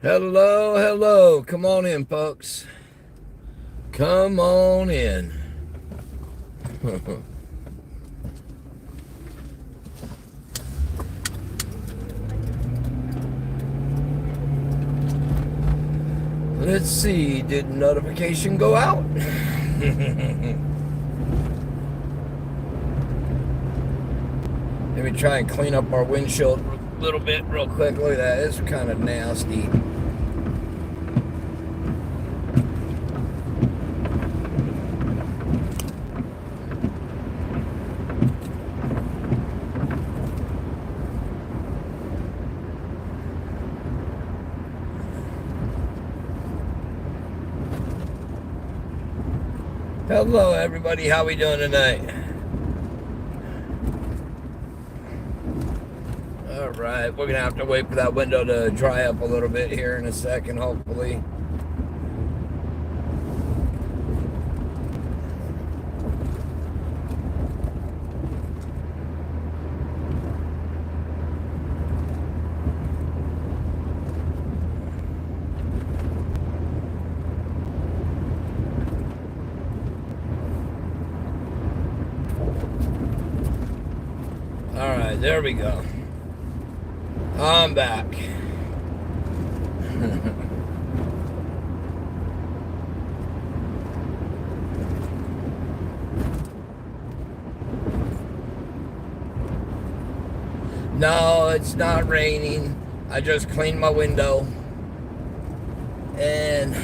Hello, hello. Come on in, folks. Come on in. Let's see. Did notification go out? Let me try and clean up our windshield a little bit real quick. Look at that. It's kind of nasty. Hello, everybody. How we doing tonight? All right. We're going to have to wait for that window to dry up a little bit here in a second, hopefully. All right, there we go. I'm back. No, it's not raining. I just cleaned my window. And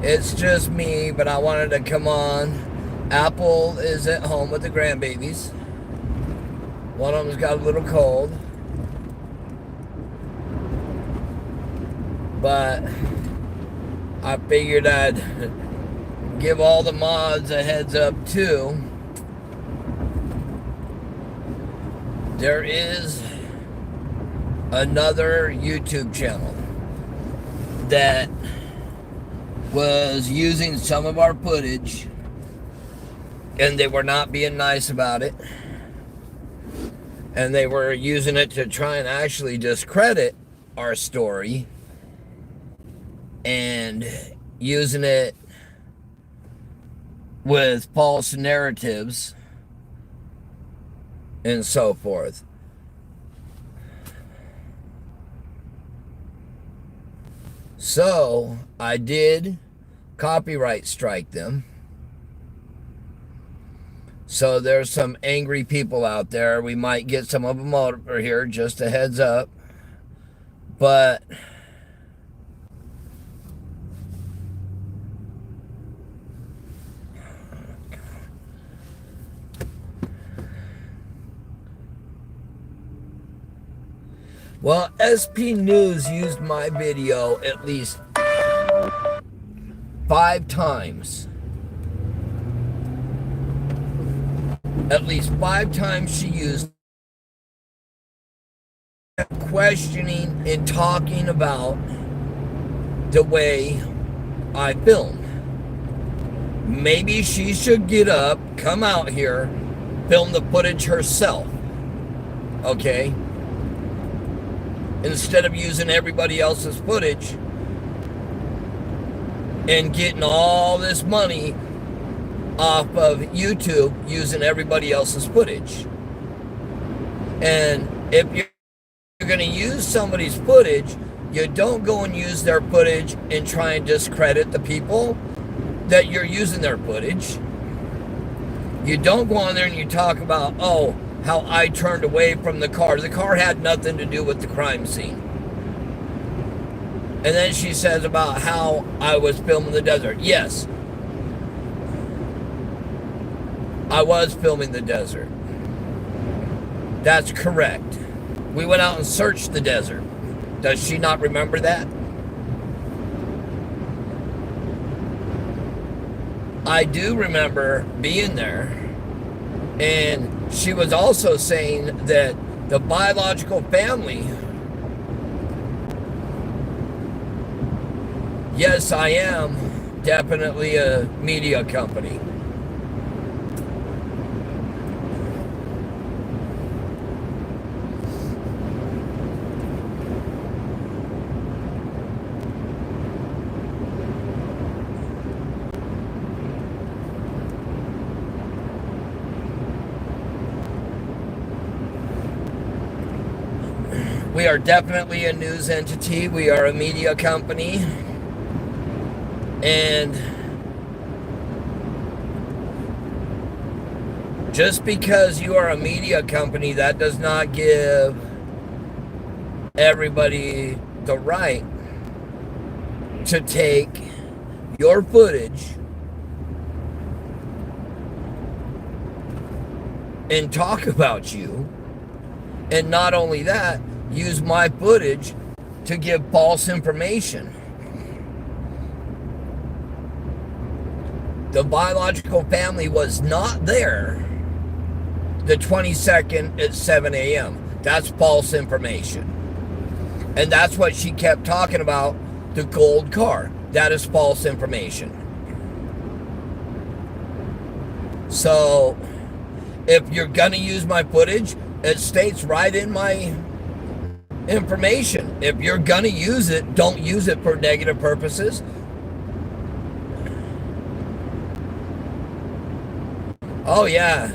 it's just me, but I wanted to come on. Apple is at home with the grandbabies. One of them's got a little cold. But I figured I'd give all the mods a heads up too. There is another YouTube channel that was using some of our footage, and they were not being nice about it. And they were using it to try and actually discredit our story and using it with false narratives and so forth. So I did copyright strike them. So there's some angry people out there. We might get some of them over here, just a heads up. But well, SP News used my video at least 5 times. At least 5 times she used questioning and talking about the way I film. Maybe she should get up, come out here, film the footage herself. Okay? Instead of using everybody else's footage and getting all this money off of YouTube using everybody else's footage. And if you're going to use somebody's footage, you don't go and use their footage and try and discredit the people that you're using their footage. You don't go on there and you talk about, oh, how I turned away from the car. The car had nothing to do with the crime scene. And then she says about how I was filming the desert. Yes, I was filming the desert. That's correct. We went out and searched the desert. Does she not remember that? I do remember being there. And she was also saying that the biological family, yes, I am definitely a media company. We are definitely a news entity. We are a media company. And just because you are a media company, that does not give everybody the right to take your footage and talk about you. And not only that, use my footage to give false information. The biological family was not there the 22nd at 7 a.m. That's false information. And that's what she kept talking about, the gold car. That is false information. So, if you're going to use my footage, it states right in my information. If you're going to use it, don't use it for negative purposes. Oh, yeah.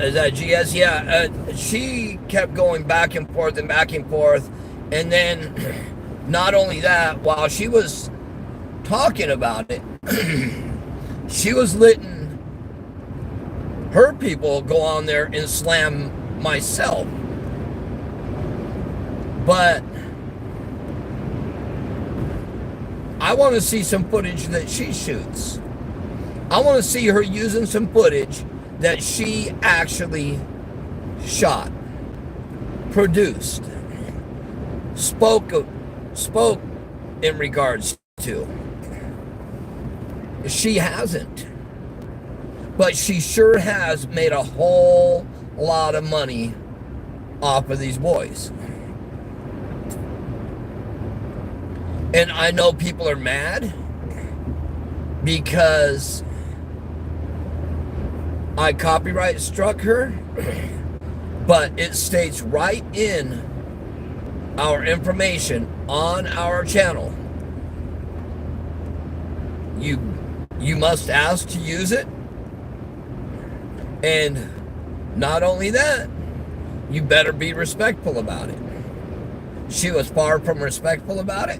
Is that GS? Yeah. She kept going back and forth and back and forth. And then, not only that, while she was talking about it, she was letting her people go on there and slam myself. But I want to see some footage that she shoots. I want to see her using some footage that she actually shot, produced, spoke in regards to. She hasn't. But she sure has made a whole lot of money off of these boys. And I know people are mad because I copyright struck her, but it states right in our information on our channel. You must ask to use it. And not only that, you better be respectful about it. She was far from respectful about it.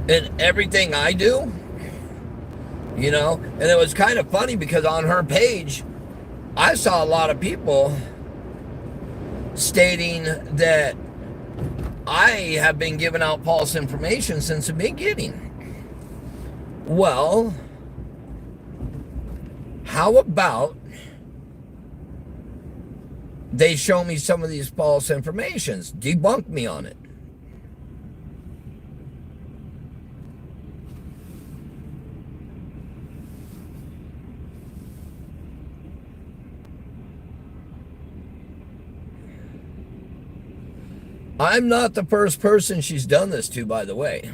And everything I do, you know, and it was kind of funny because on her page, I saw a lot of people stating that I have been giving out false information since the beginning. Well, how about they show me some of these false informations, debunk me on it? I'm not the first person she's done this to, by the way.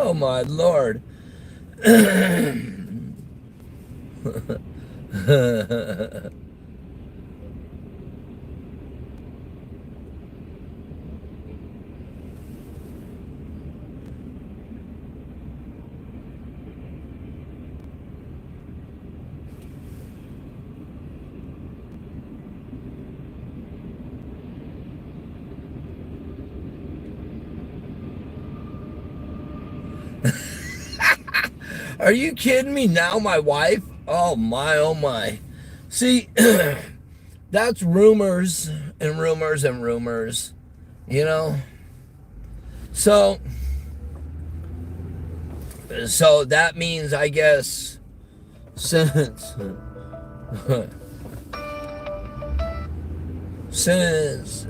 Oh my Lord. Are you kidding me now, my wife? Oh my, oh my. See, that's rumors and rumors and rumors, you know? So that means, I guess, since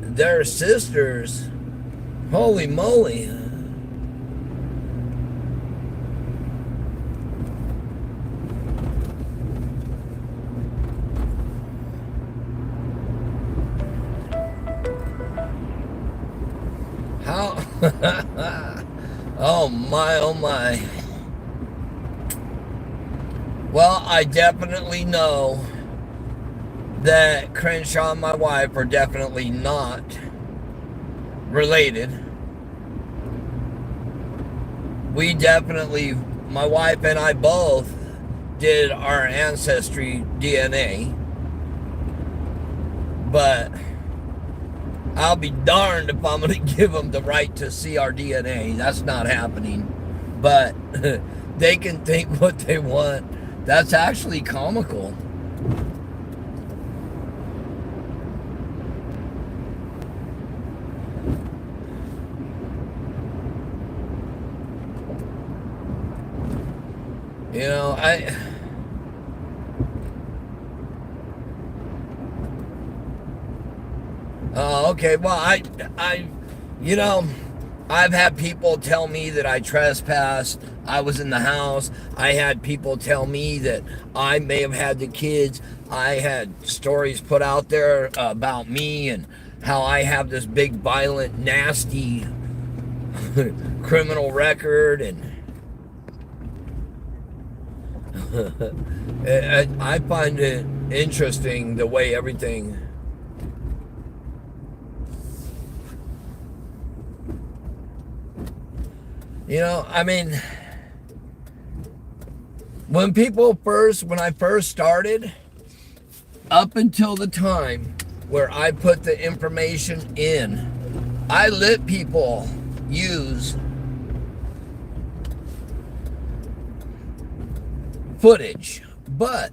they're sisters, holy moly. Oh my, oh my. Well, I definitely know that Crenshaw and my wife are definitely not related. We definitely, my wife and I both did our ancestry DNA, but I'll be darned if I'm going to give them the right to see our DNA. That's not happening. But they can think what they want. That's actually comical. You know, okay. Well, you know, I've had people tell me that I trespassed. I was in the house. I had people tell me that I may have had the kids. I had stories put out there about me and how I have this big, violent, nasty criminal record, and I find it interesting the way everything. You know, I mean, when I first started, up until the time where I put the information in, I let people use footage, but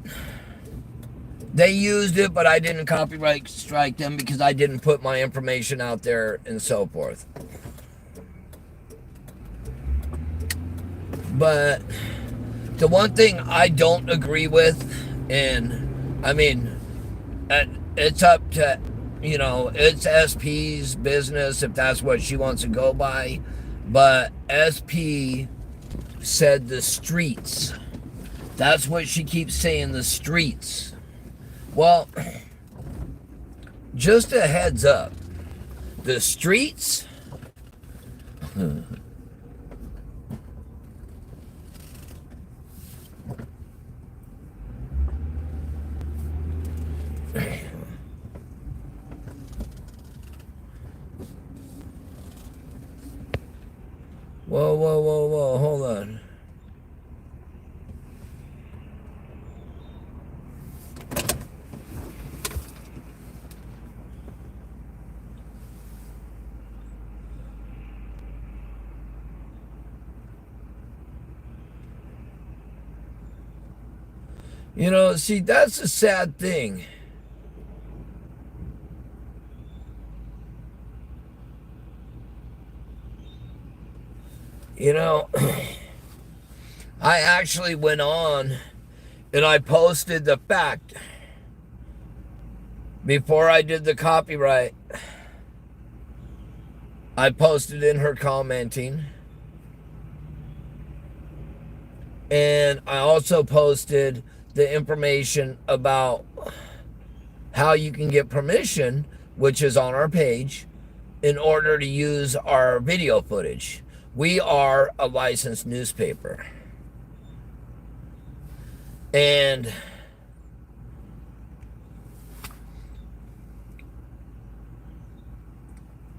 they used it, but I didn't copyright strike them because I didn't put my information out there and so forth. But the one thing I don't agree with, and I mean, it's up to, you know, it's SP's business if that's what she wants to go by, but SP said the streets. That's what she keeps saying, the streets. Well, just a heads up, the streets whoa, hold on. You know, see, that's a sad thing. You know, I actually went on and I posted the fact before I did the copyright. I posted in her commenting. And I also posted the information about how you can get permission, which is on our page, in order to use our video footage. We are a licensed newspaper. And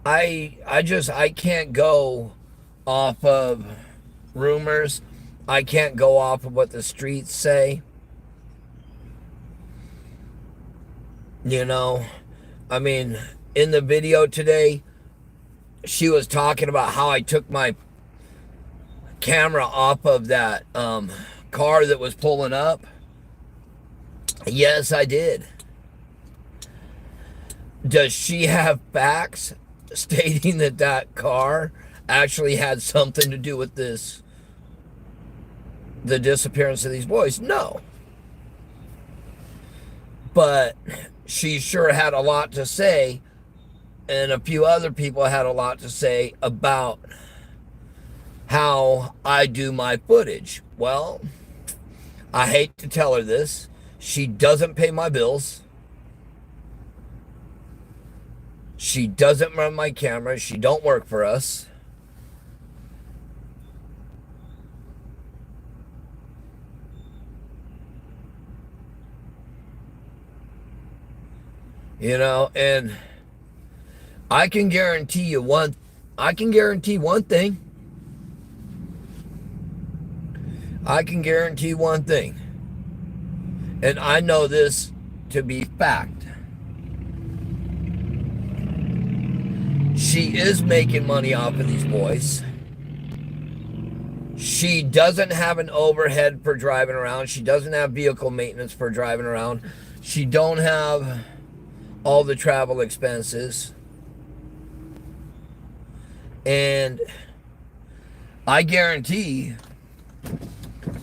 I can't go off of rumors. I can't go off of what the streets say. You know, I mean, in the video today, she was talking about how I took my camera off of that car that was pulling up. Yes, I did. Does she have facts stating that that car actually had something to do with this, the disappearance of these boys? No. But she sure had a lot to say, and a few other people had a lot to say about how I do my footage. Well, I hate to tell her this. She doesn't pay my bills. She doesn't run my camera. She don't work for us. You know, and I can guarantee you one I can guarantee one thing. I can guarantee one thing. And I know this to be fact. She is making money off of these boys. She doesn't have an overhead for driving around. She doesn't have vehicle maintenance for driving around. She don't have all the travel expenses. And I guarantee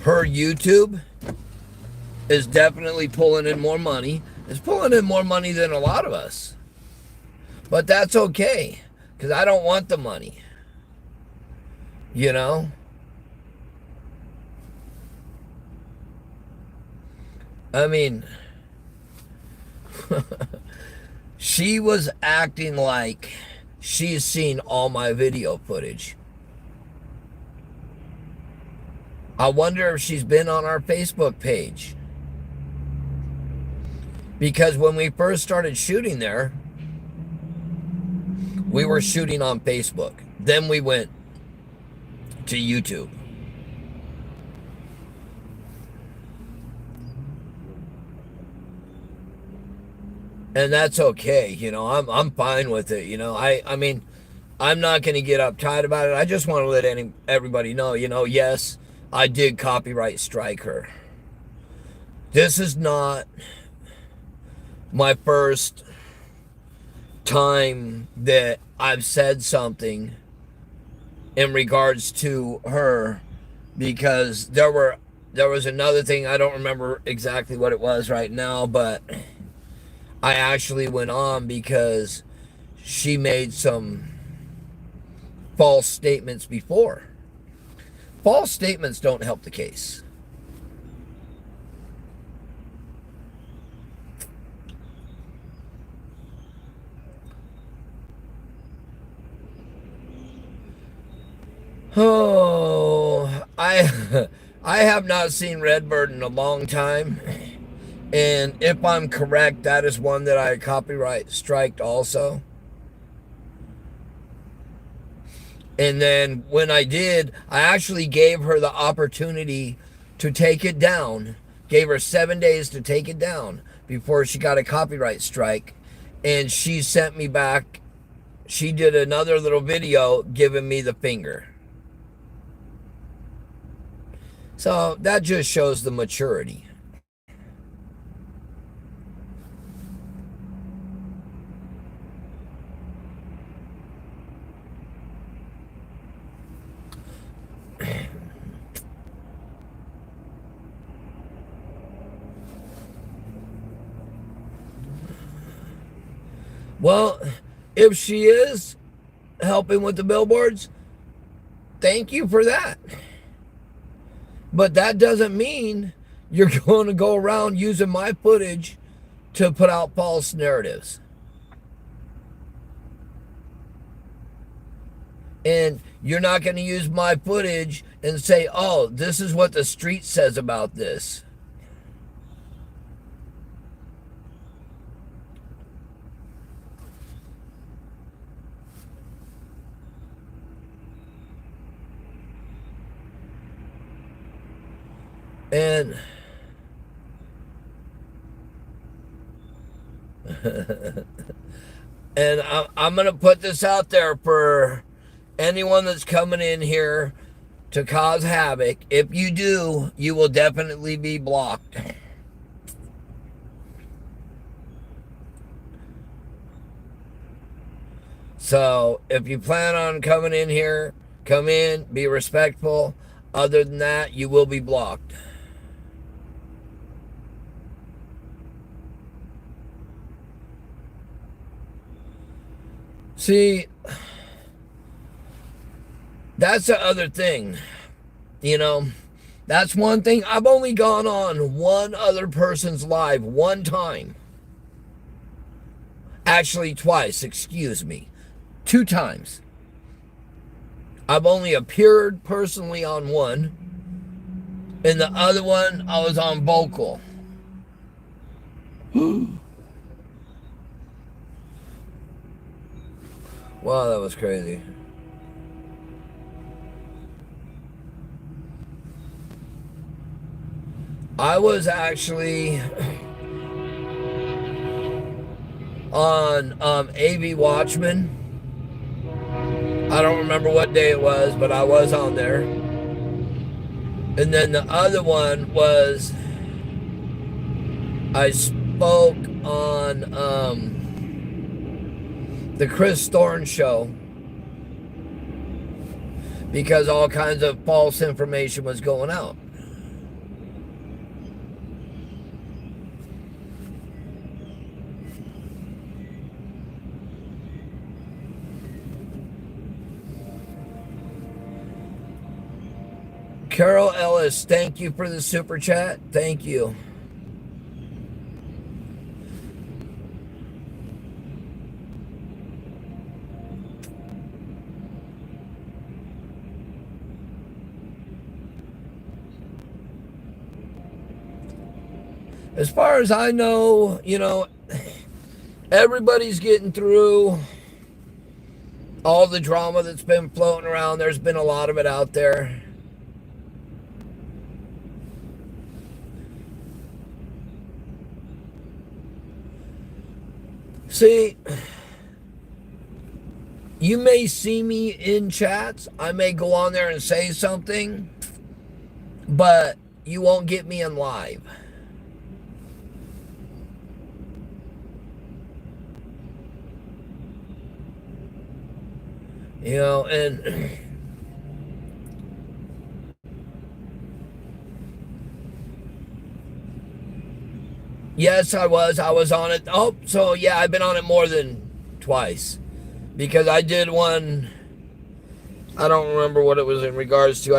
her YouTube is definitely pulling in more money. It's pulling in more money than a lot of us. But that's okay, because I don't want the money. You know? I mean, she was acting like she's seen all my video footage. I wonder if she's been on our Facebook page. Because when we first started shooting there, we were shooting on Facebook. Then we went to YouTube. And that's okay, you know. I'm fine with it, you know. I mean, I'm not going to get uptight about it. I just want to let everybody know, you know, yes, I did copyright strike her. This is not my first time that I've said something in regards to her, because there was another thing. I don't remember exactly what it was right now, but I actually went on because she made some false statements before. False statements don't help the case. Oh, I have not seen Redbird in a long time. And if I'm correct, that is one that I copyright striked also. And then when I did, I actually gave her the opportunity to take it down. Gave her 7 days to take it down before she got a copyright strike. And she sent me back. She did another little video giving me the finger. So that just shows the maturity. Well, if she is helping with the billboards, thank you for that. But that doesn't mean you're going to go around using my footage to put out false narratives. And you're not going to use my footage and say, oh, this is what the street says about this. And and I'm going to put this out there for anyone that's coming in here to cause havoc. If you do, you will definitely be blocked. So if you plan on coming in here, come in, be respectful. Other than that, you will be blocked. See, that's the other thing. You know, that's one thing. I've only gone on one other person's live one time. Actually, twice, excuse me. 2 times. I've only appeared personally on one. And the other one, I was on vocal. Wow, that was crazy. I was actually on AV Watchman. I don't remember what day it was, but I was on there. And then the other one was I spoke on the Chris Thorne show because all kinds of false information was going out. Carol Ellis, thank you for the super chat. Thank you. As far as I know, everybody's getting through all the drama that's been floating around. There's been a lot of it out there. See, you may see me in chats. I may go on there and say something, but you won't get me in live. And yes, I was on it. Oh, so yeah, I've been on it more than twice because I did one. I don't remember what it was in regards to.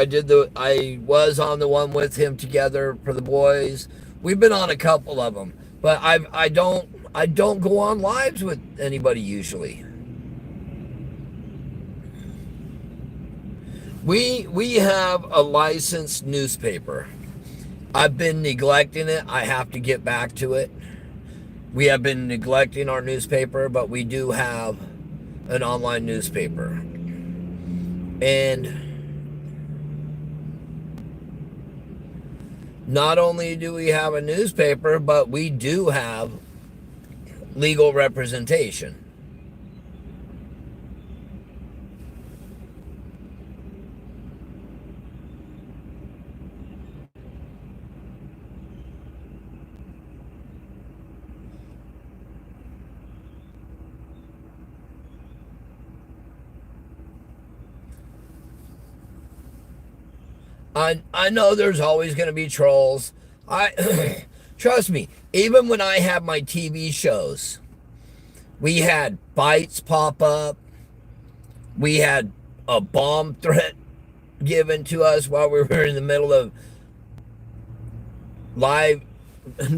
I was on the one with him together for the boys. We've been on a couple of them, but I don't go on lives with anybody usually. We have a licensed newspaper. I've been neglecting it. I have to get back to it. We have been neglecting our newspaper, but we do have an online newspaper. And not only do we have a newspaper, but we do have legal representation. I know there's always going to be trolls. Trust me, even when I have my TV shows, we had fights pop up. We had a bomb threat given to us while we were in the middle of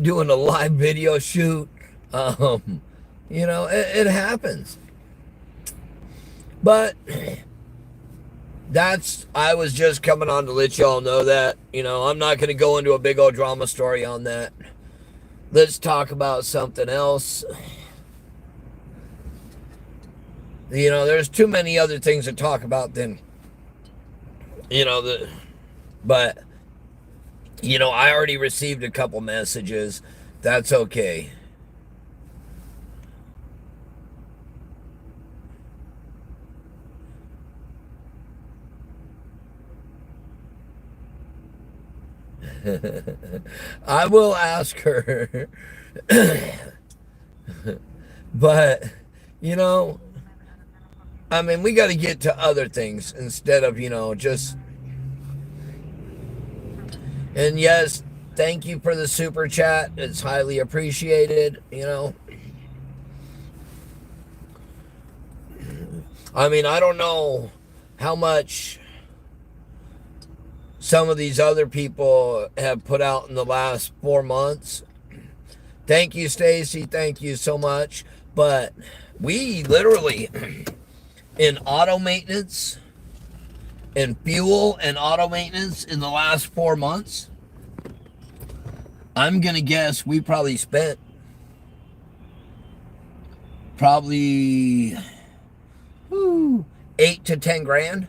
doing a live video shoot. It happens. But I was just coming on to let y'all know that, I'm not going to go into a big old drama story on that. Let's talk about something else. There's too many other things to talk about than, but, I already received a couple messages. That's okay. I will ask her. But, we got to get to other things instead of, just. And yes, thank you for the super chat. It's highly appreciated, I don't know how much some of these other people have put out in the last 4 months. Thank you, Stacy. Thank you so much. But we literally, in auto maintenance, in fuel and auto maintenance in the last 4 months, I'm going to guess we probably spent 8 to 10 grand.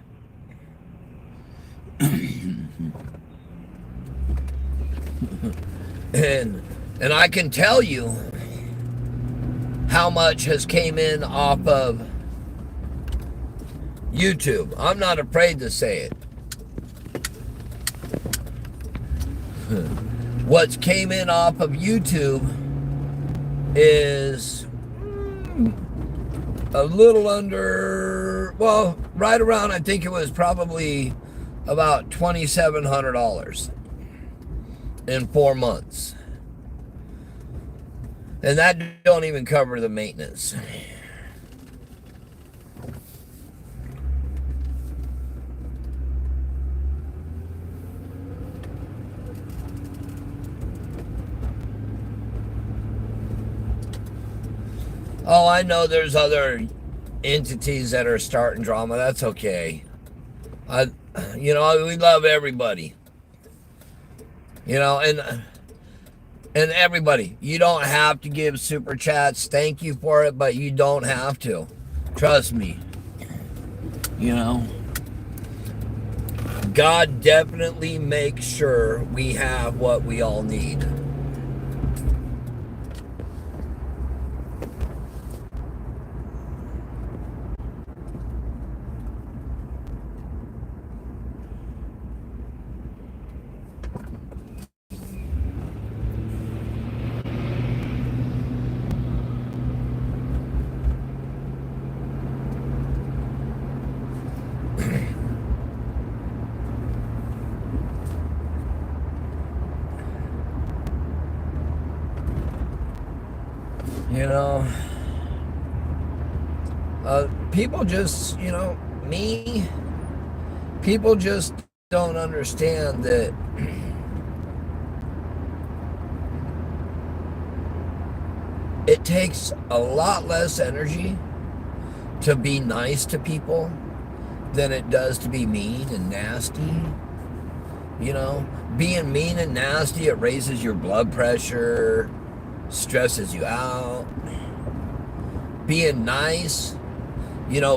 and I can tell you how much has came in off of YouTube. I'm not afraid to say it. What's came in off of YouTube is a little under, well, right around, I think it was probably about $2,700 in 4 months. And that don't even cover the maintenance. Oh, I know there's other entities that are starting drama. That's okay. We love everybody. And everybody, you don't have to give super chats. Thank you for it, but you don't have to. Trust me. God definitely makes sure we have what we all need. People just, people just don't understand that it takes a lot less energy to be nice to people than it does to be mean and nasty. Being mean and nasty, it raises your blood pressure, stresses you out. Being nice,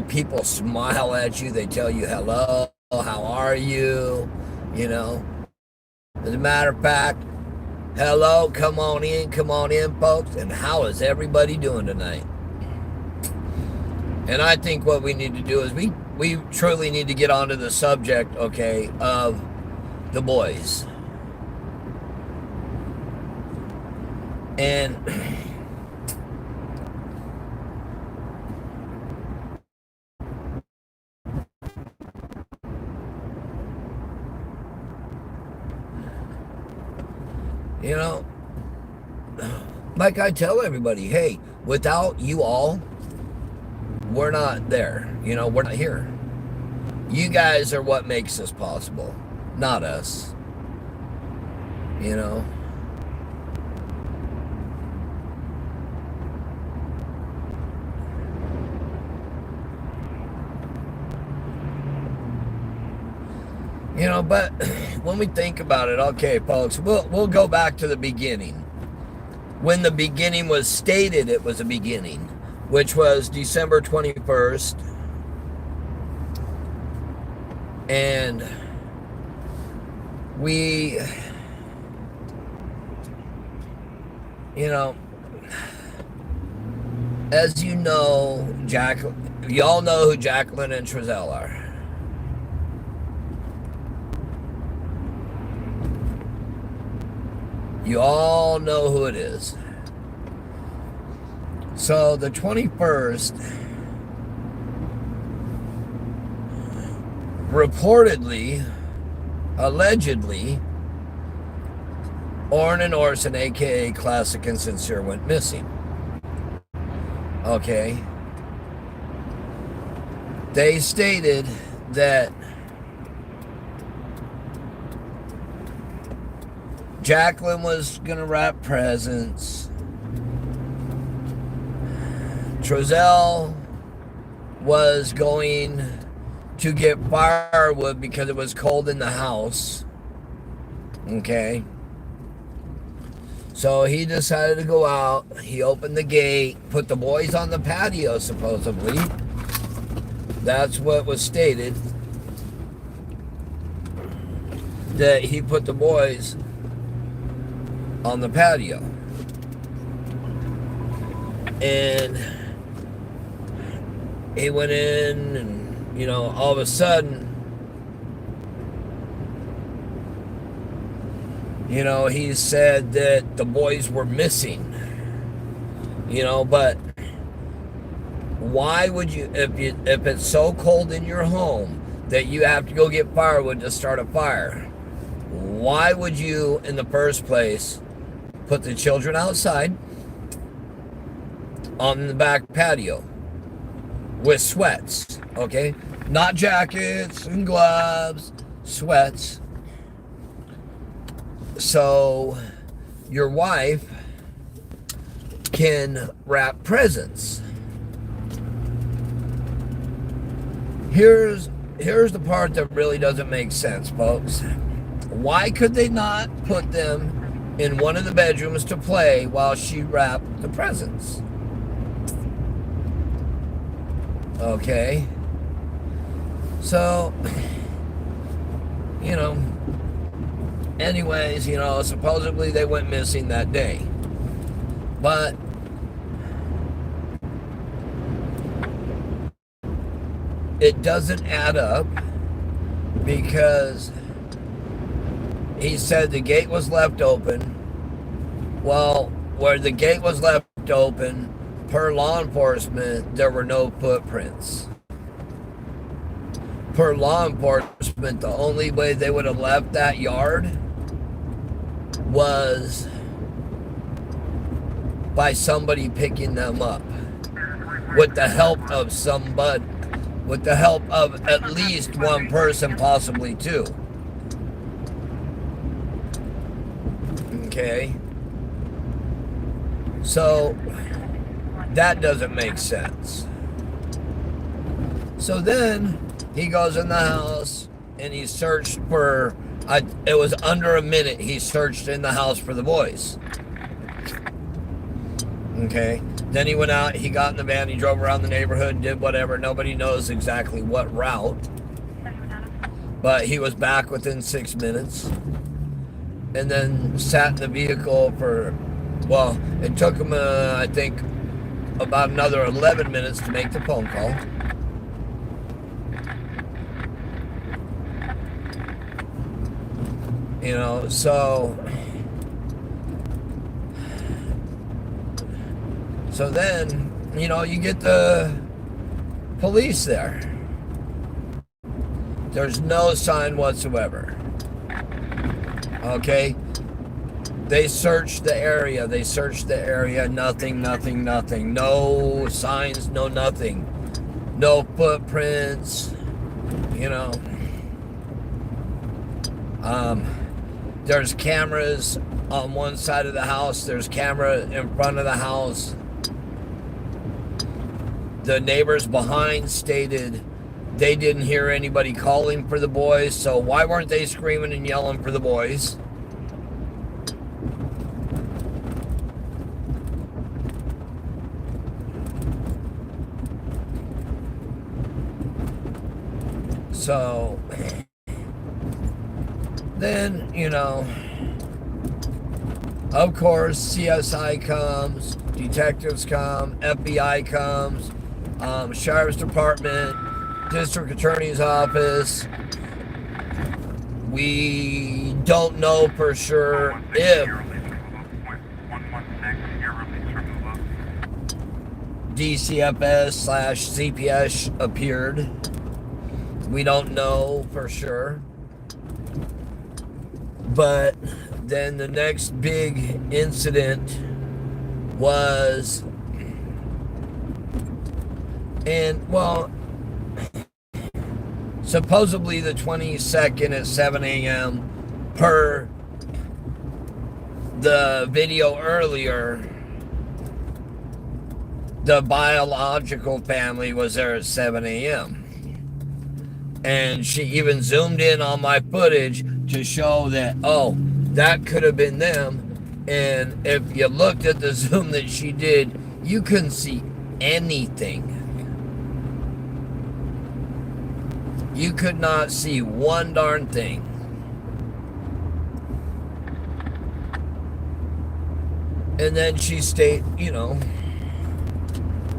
people smile at you, they tell you hello, how are you, As a matter of fact, hello, come on in, folks, and how is everybody doing tonight? And I think what we need to do is we truly need to get onto the subject, okay, of the boys. And like I tell everybody, hey, without you all, we're not there. We're not here. You guys are what makes this possible, not us. But when we think about it, okay, folks, we'll go back to the beginning. When the beginning was stated, it was a beginning, which was December 21st. And we, as you know, y'all know who Jacqueline and Trezell are. You all know who it is. So the 21st, reportedly, allegedly, Orrin and Orson, aka Classic and Sincere, went missing. Okay. They stated that Jacqueline was going to wrap presents. Trezell was going to get firewood because it was cold in the house. Okay. So he decided to go out. He opened the gate, put the boys on the patio, supposedly. That's what was stated, that he put the boys on the patio. And he went in and, you know, all of a sudden, you know, he said that the boys were missing. You know, but why would you, if it's so cold in your home that you have to go get firewood to start a fire, why would you, in the first place, put the children outside on the back patio with sweats, okay? Not jackets and gloves, sweats. So your wife can wrap presents. Here's the part that really doesn't make sense, folks. Why could they not put them in one of the bedrooms to play while she wrapped the presents? Okay. So, you know, anyways, you know, supposedly they went missing that day. But it doesn't add up, because he said the gate was left open. Well, where the gate was left open, per law enforcement, there were no footprints. Per law enforcement, the only way they would have left that yard was by somebody picking them up with the help of somebody, with the help of at least one person, possibly two. Okay? So that doesn't make sense. So then he goes in the house and he searched for, it was under a minute he searched in the house for the boys. Okay. Then he went out, he got in the van, he drove around the neighborhood, did whatever. Nobody knows exactly what route. But he was back within 6 minutes. And then sat in the vehicle for, well, it took him, I think, about another 11 minutes to make the phone call. You know, so then, you know, you get the police there. There's no sign whatsoever. Okay? They searched the area. Nothing. No signs, no nothing. No footprints. You know. There's cameras on one side of the house. There's camera in front of the house. The neighbors behind stated they didn't hear anybody calling for the boys, so why weren't they screaming and yelling for the boys? So then, you know, of course, CSI comes, detectives come, FBI comes, Sheriff's Department, District Attorney's Office. We don't know for sure if DCFS/CPS appeared. We don't know for sure. But then the next big incident was, and well, supposedly the 22nd at 7 a.m. per the video earlier, the biological family was there at 7 a.m. And she even zoomed in on my footage to show that, oh, that could have been them. And if you looked at the zoom that she did, you couldn't see anything. You could not see one darn thing. And then she stayed,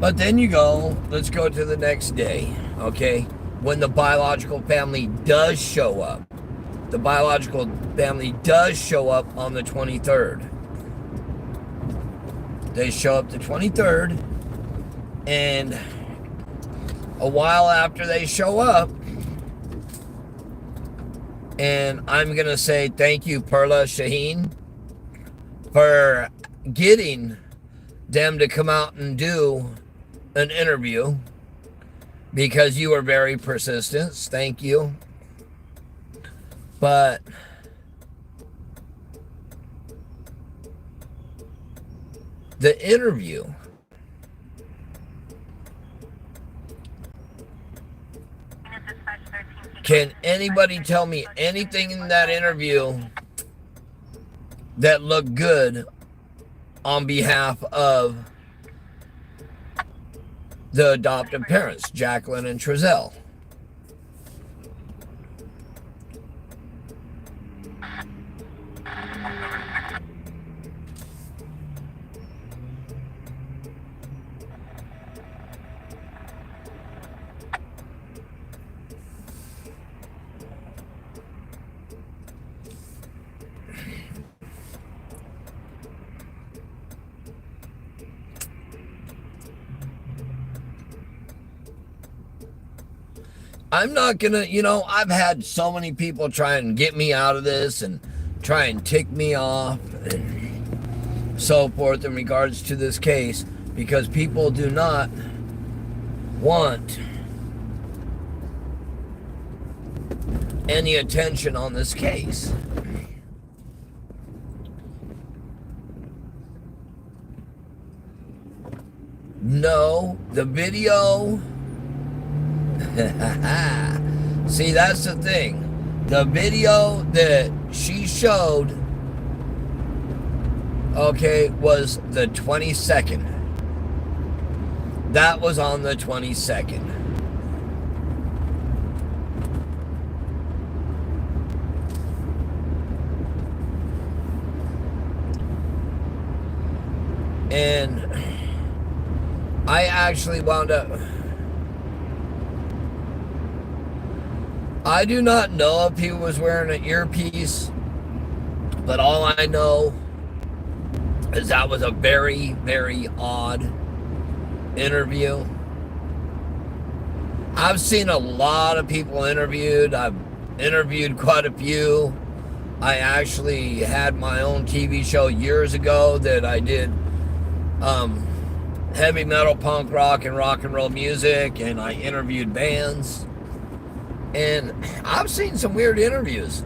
but then you go, let's go to the next day, okay? When the biological family does show up. The biological family does show up on the 23rd. They show up the 23rd, and a while after they show up, and I'm going to say thank you, Perla Shaheen, for getting them to come out and do an interview, because you were very persistent. Thank you. But the interview, can anybody tell me anything in that interview that looked good on behalf of the adoptive parents, Jacqueline and Trezell? I'm not gonna, I've had so many people try and get me out of this and try and tick me off and so forth in regards to this case, because people do not want any attention on this case. No, the video... See, that's the thing. The video that she showed, okay, was the 22nd. That was on the 22nd. And I actually wound up... I do not know if he was wearing an earpiece, but all I know is that was a very, very odd interview. I've seen a lot of people interviewed. I've interviewed quite a few. I actually had my own TV show years ago that I did heavy metal, punk rock, and roll music, and I interviewed bands. And I've seen some weird interviews.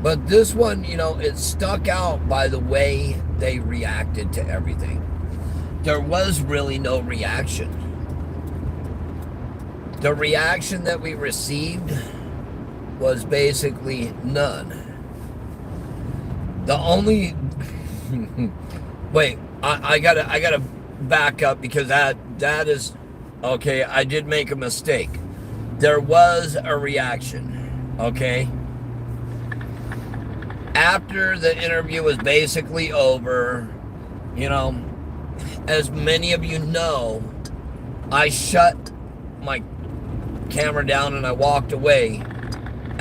But this one, it stuck out by the way they reacted to everything. There was really no reaction. The reaction that we received was basically none. The only... Wait, I gotta back up, because that is... Okay, I did make a mistake. There was a reaction, okay? After the interview was basically over, as many of you know, I shut my camera down and I walked away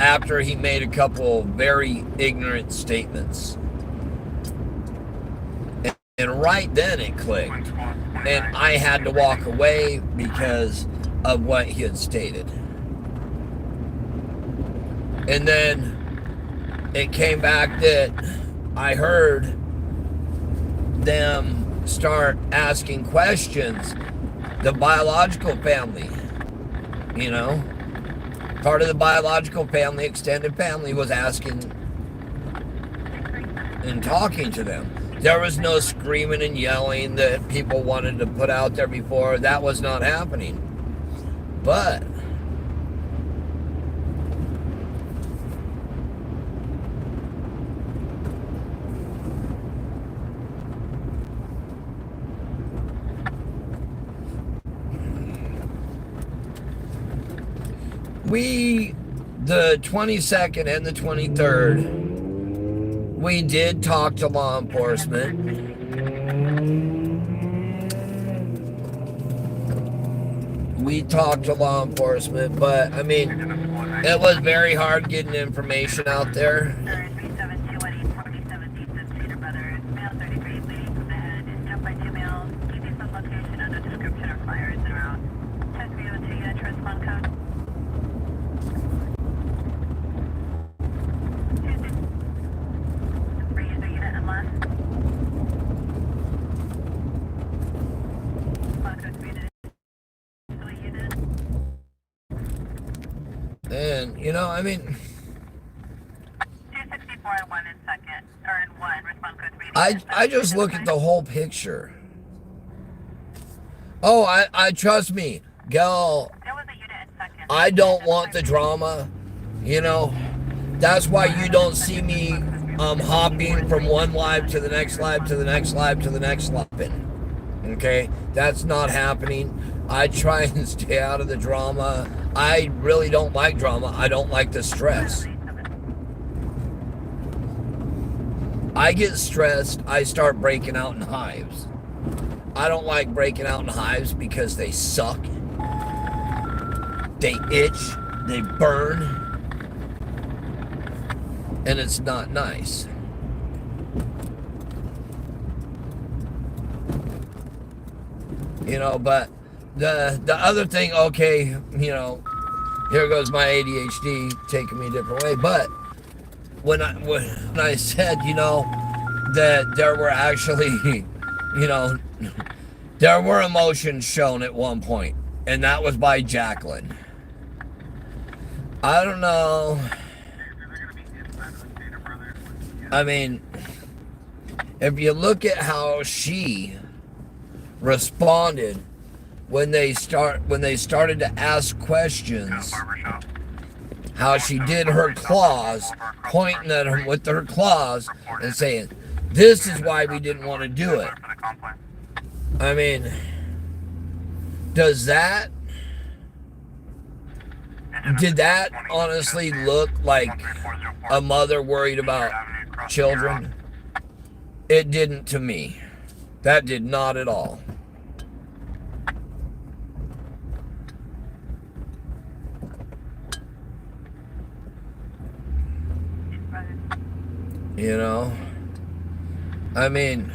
after he made a couple very ignorant statements. And right then it clicked. And I had to walk away because of what he had stated. And then it came back that I heard them start asking questions. The biological family, part of the biological family, extended family, was asking and talking to them. There was no screaming and yelling that people wanted to put out there before. That was not happening. But the 22nd and the 23rd, we did talk to law enforcement. We talked to law enforcement, but I mean, it was very hard getting information out there. And, you know, I mean, 264 and 1 in second, or in 1, response code 3. I just look at the whole picture. Oh, I trust me, Gal, There was a unit in second. I don't want the drama, you know. That's why you don't see me hopping from one live to the next live to the next live to the next live. Okay? That's not happening. I try and stay out of the drama. I really don't like drama. I don't like the stress. I get stressed, I start breaking out in hives. I don't like breaking out in hives because they suck. They itch, they burn, and it's not nice. You know, but the other thing, okay, you know, here goes my ADHD taking me a different way. But when I said, you know, that there were actually, you know, there were emotions shown at one point, and that was by Jacqueline. I don't know. I mean, if you look at how she responded when they started to ask questions, how she did her claws, pointing at him with her claws and saying, "This is why we didn't want to do it." I mean, did that honestly look like a mother worried about children? It didn't to me. That did not at all. You know, I mean,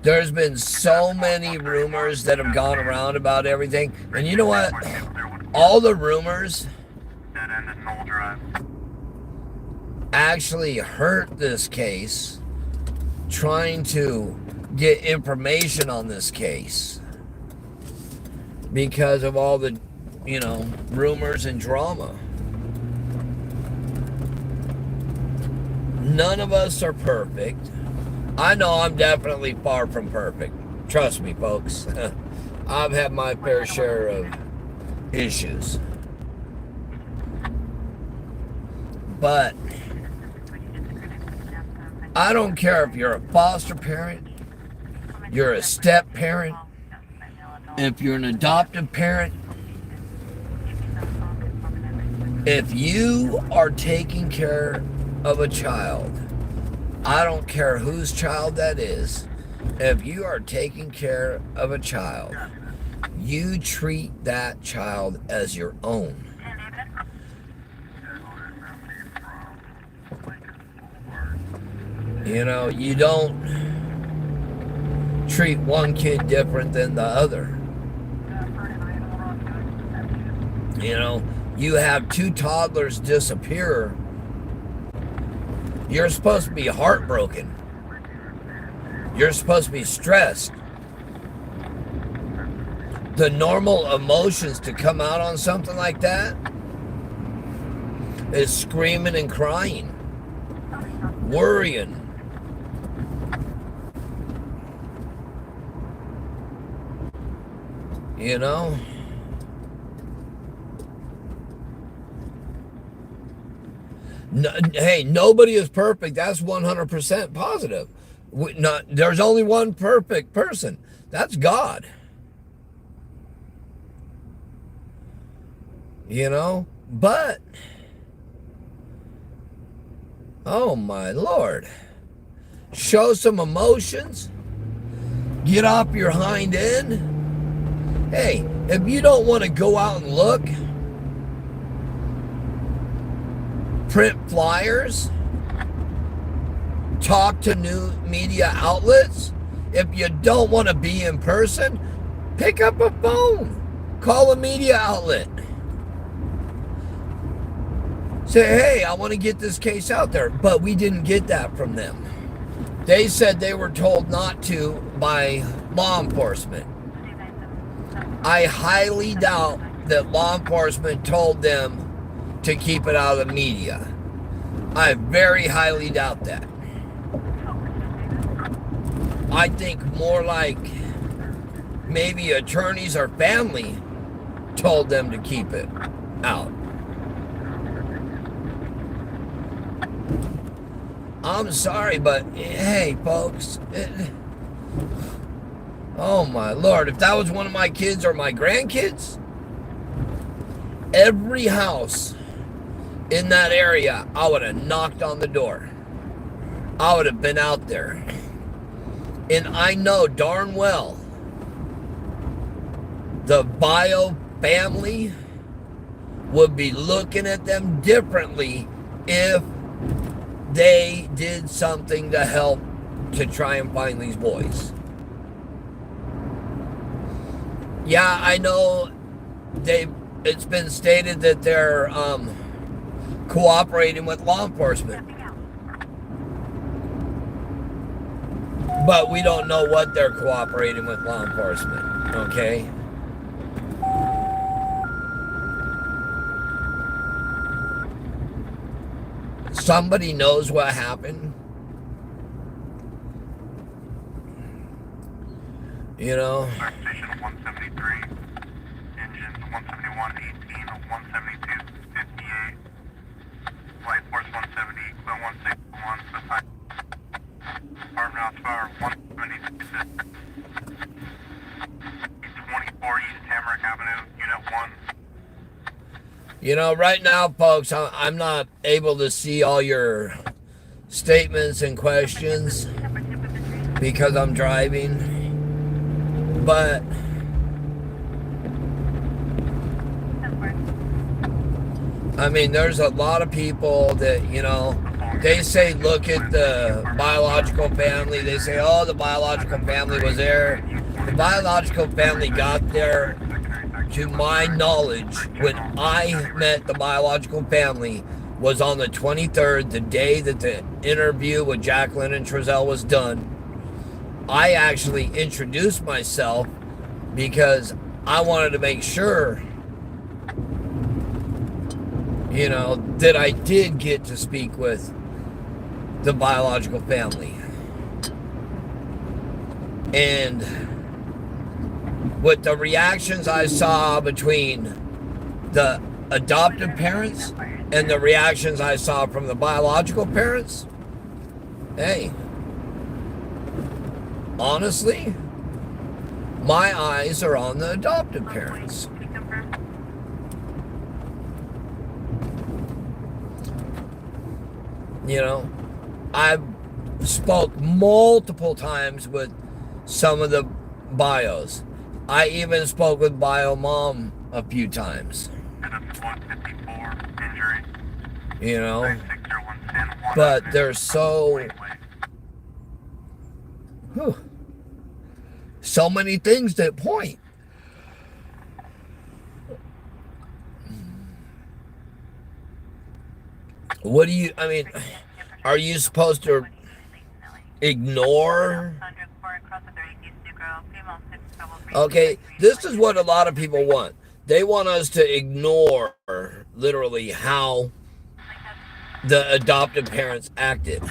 there's been so many rumors that have gone around about everything. And you know what? All the rumors actually hurt this case, trying to get information on this case because of all the, you know, rumors and drama. None of us are perfect. I know I'm definitely far from perfect. Trust me, folks. I've had my fair share of issues. But I don't care if you're a foster parent, you're a step parent, if you're an adoptive parent, if you are taking care of a child, I don't care whose child that is, if you are taking care of a child, you treat that child as your own. You know, you don't treat one kid different than the other. You know, you have two toddlers disappear, you're supposed to be heartbroken. You're supposed to be stressed. The normal emotions to come out on something like that is screaming and crying, worrying. You know? No, hey, nobody is perfect. That's 100% positive. There's only one perfect person. That's God. You know? But, oh my Lord. Show some emotions. Get off your hind end. Hey, if you don't want to go out and look, print flyers, talk to new media outlets. If you don't want to be in person, pick up a phone. Call a media outlet. Say, hey, I want to get this case out there. But we didn't get that from them. They said they were told not to by law enforcement. I highly doubt that law enforcement told them to keep it out of the media. I very highly doubt that. I think more like maybe attorneys or family told them to keep it out. I'm sorry, but hey, folks. Oh my Lord, if that was one of my kids or my grandkids, every house in that area, I would have knocked on the door. I would have been out there. And I know darn well the Bio family would be looking at them differently if they did something to help to try and find these boys. Yeah, I know it's been stated that they're cooperating with law enforcement. But we don't know what they're cooperating with law enforcement, okay? Somebody knows what happened. You know? Fire Station 173, engines 171, 18, 172, 58, Flight Force 170, Quill 161, beside Department of Fire 176, 24 East Tamarack Avenue, Unit 1. You know, right now, folks, I'm not able to see all your statements and questions because I'm driving. But I mean, there's a lot of people that, you know, they say, look at the biological family. They say, oh, the biological family was there. The biological family got there, to my knowledge, when I met the biological family was on the 23rd, the day that the interview with Jacqueline and Trezell was done. I actually introduced myself because I wanted to make sure, you know, that I did get to speak with the biological family. And with the reactions I saw between the adoptive parents and the reactions I saw from the biological parents, hey, honestly, my eyes are on the adoptive parents. You know, I've spoke multiple times with some of the bios. I even spoke with bio mom a few times. That's 154 injury. You know, 60110, but they're so so many things that point. What do you, I mean, are you supposed to ignore? Okay, this is what a lot of people want. They want us to ignore literally how the adoptive parents acted.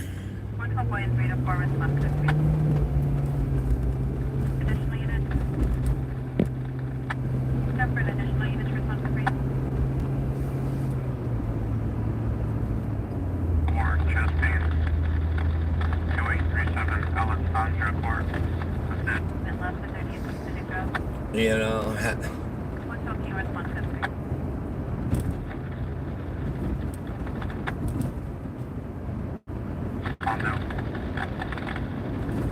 You know,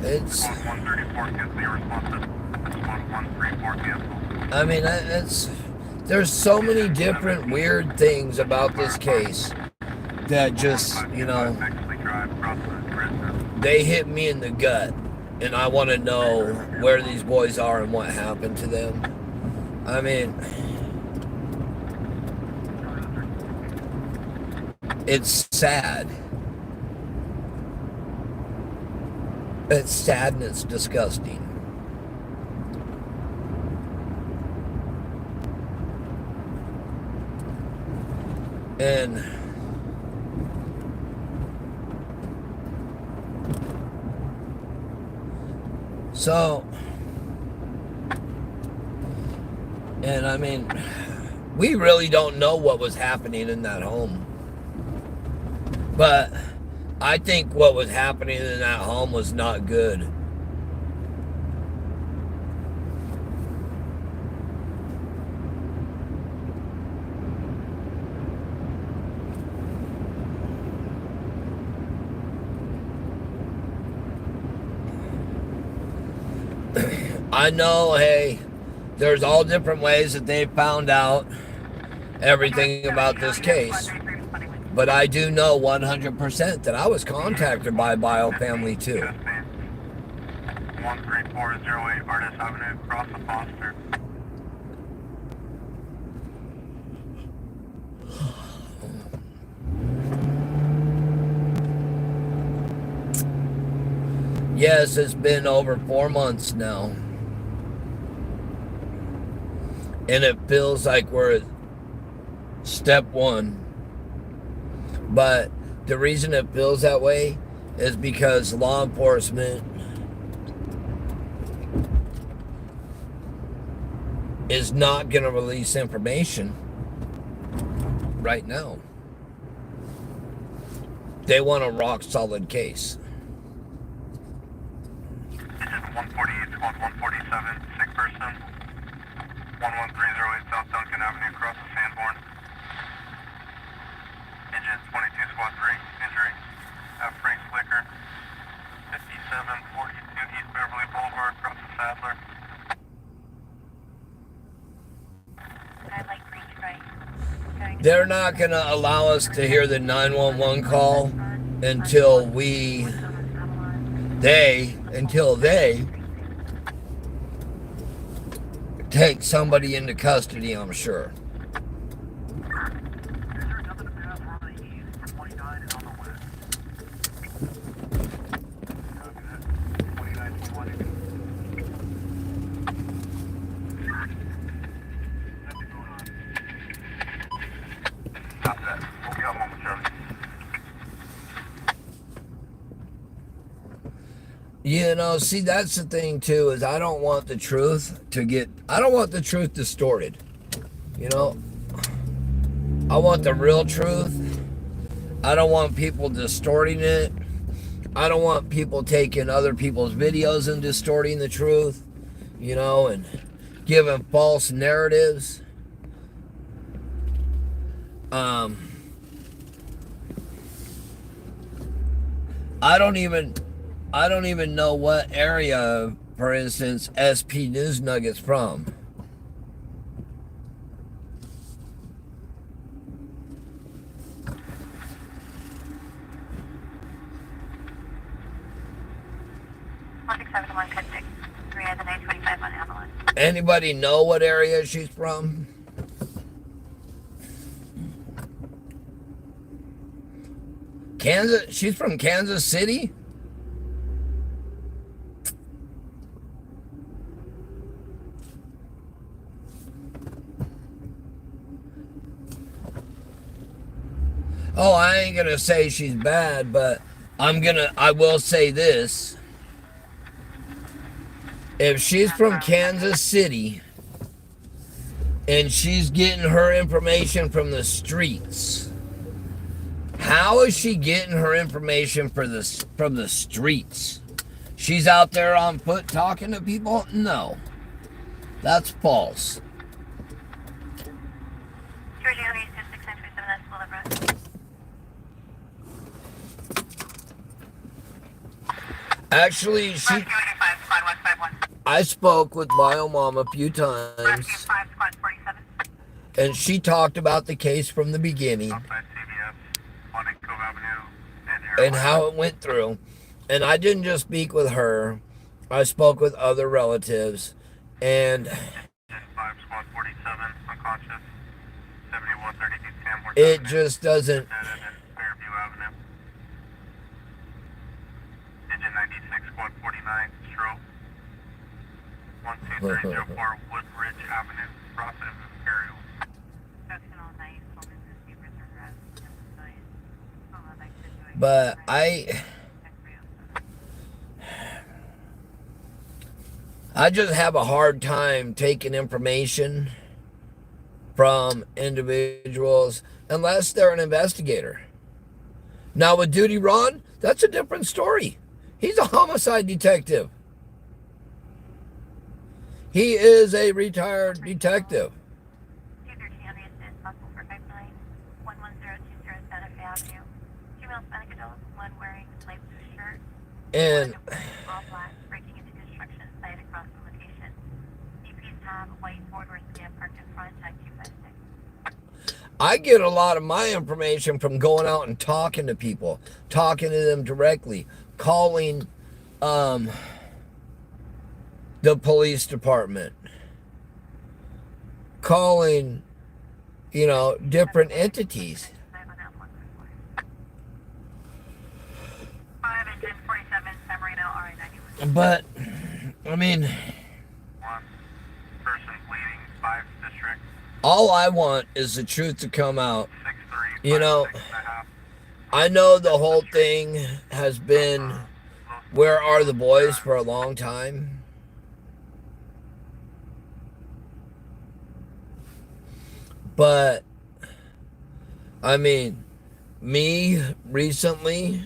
it's. 134 cancel your responses. 134 cancel. I mean, it's. There's so many different weird things about this case that just, they hit me in the gut, and I want to know where these boys are and what happened to them. I mean, it's sad. It's sad and it's disgusting. And so, and I mean, we really don't know what was happening in that home. But I think what was happening in that home was not good. I know, hey, there's all different ways that they found out everything about this case. But I do know 100% that I was contacted by BioFamily too. 13408 Artist Avenue, across the Foster. Yes, it's been over 4 months now. And it feels like we're at step one. But the reason it feels that way is because law enforcement is not going to release information right now. They want a rock solid case. This is 148 squad 147, sick person. 11308 South Duncan Avenue, across the Sanborn. Engine 22 squad 3, injury. Have Frank Slicker. 5742 East Beverly Boulevard, across the Sadler. They're not going to allow us to hear the 911 call until they take somebody into custody, I'm sure. You know, see, that's the thing too, is I don't want the truth distorted. You know, I want the real truth. I don't want people distorting it. I don't want people taking other people's videos and distorting the truth, you know, and giving false narratives. I don't even know what area, for instance, SP News Nuggets from. Anybody know what area she's from? Kansas? She's from Kansas City? Oh, I ain't gonna say she's bad, but I will say this. If she's from Kansas City and she's getting her information from the streets, how is she getting her information from the streets? She's out there on foot talking to people? No. That's false. Actually, Rescue 85, squad 151. I spoke with Bio Mom a few Rescue times, 5, squad 47. and she talked about the case from the beginning Outside CVS, 1 in Cove Avenue, and how it went through. And I didn't just speak with her, I spoke with other relatives, and 5, squad 47, unconscious, 7132 Tamworth it Avenue, just doesn't. dead end in Fairview Avenue. Engine 96, squad 49, stroke. 12304 Woodbridge Avenue, Profit of Imperial. Sectional 9, woman's receivers are harassed and civilians. Like situation. But I just have a hard time taking information from individuals unless they're an investigator. Now with Duty Ron, that's a different story. He's a homicide detective. He is a retired detective. Caesar County is muscle for 59 11020 Santa Fe Avenue. Female Hispanic adult, one wearing light blue shirt. And All black, breaking into construction site across the location. DPs have white four-door sedan parked in front at 256. I get a lot of my information from going out and talking to people, talking to them directly, calling the police department, calling, different entities. 5 and 1047 San Marino RA91. But, I mean, 1 person bleeding, 5 district, all I want is the truth to come out. 63, You know, 6.5. I know the whole thing has been, where are the boys, for a long time. But, I mean, me recently,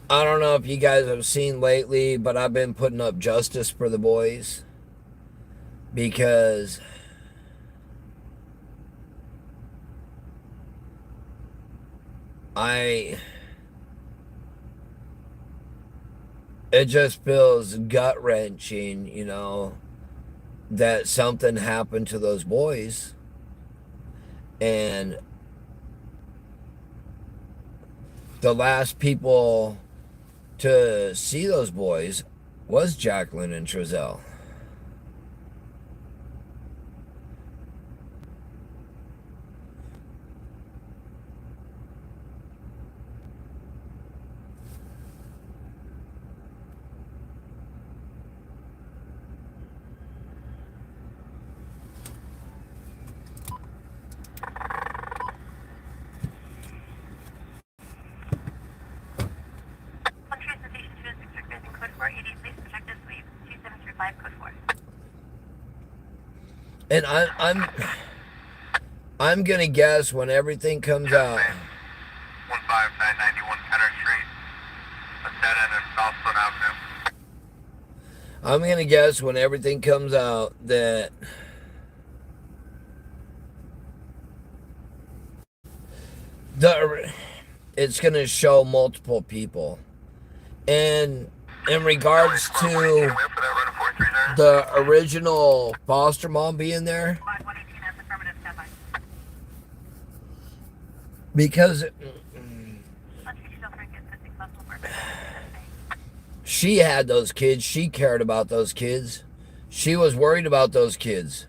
I don't know if you guys have seen lately, but I've been putting up justice for the boys because it just feels gut-wrenching, that something happened to those boys, and the last people to see those boys was Jacqueline and Trezell. And I'm gonna guess when everything comes out. 15991 Ketter Street, a dead end in Southwood Avenue. I'm gonna guess when everything comes out that it's gonna show multiple people, and in regards to the original foster mom being there, because she had those kids, she cared about those kids, she was worried about those kids.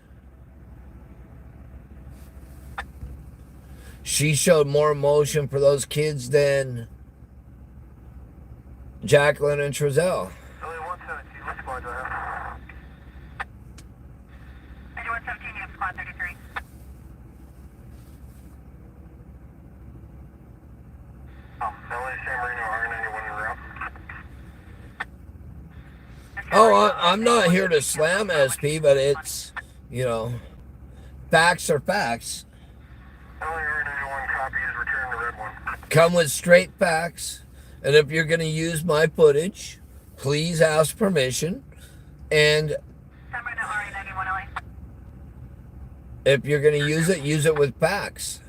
She showed more emotion for those kids than Jacqueline and Trezell. Oh, I'm not here to slam SP, but it's, facts are facts. Come with straight facts, and if you're going to use my footage, please ask permission, and if you're going to use it with facts.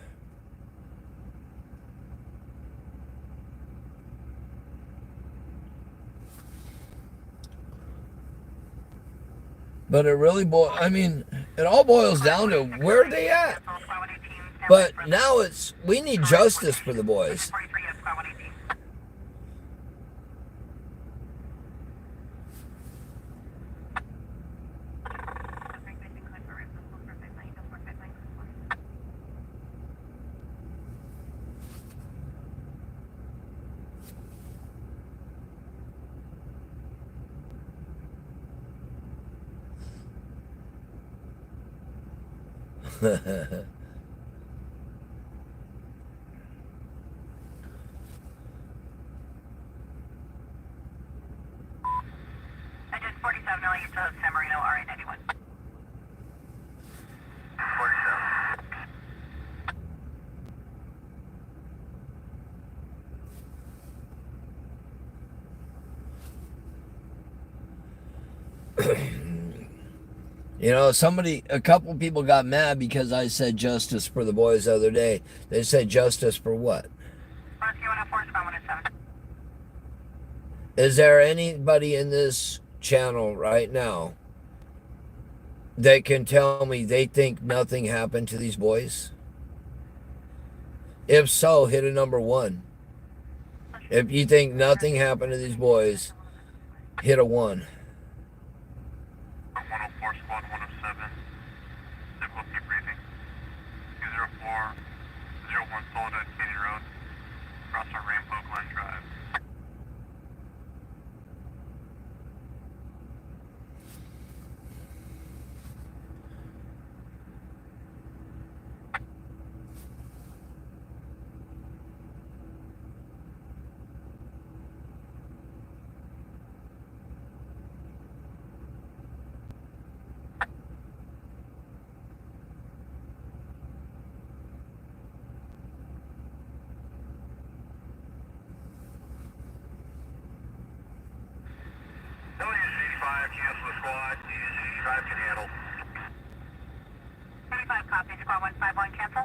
But it really I mean, it all boils down to where are they at. But now we need justice for the boys. I did 47 million to San Marino, RA 91. 47. You know, a couple people got mad because I said justice for the boys the other day. They said justice for what? Rescue 104 is 117. Is there anybody in this channel right now that can tell me they think nothing happened to these boys? If so, hit a number 1. If you think nothing happened to these boys, hit a 1. 104 squad 107. Difficulty briefing. 20401 Soledad Canyon Road. Across our Rainbow Glen Drive. No, Unit 85, cancel the squad. Unit 85 can handle. 35 copy, squad 151, cancel.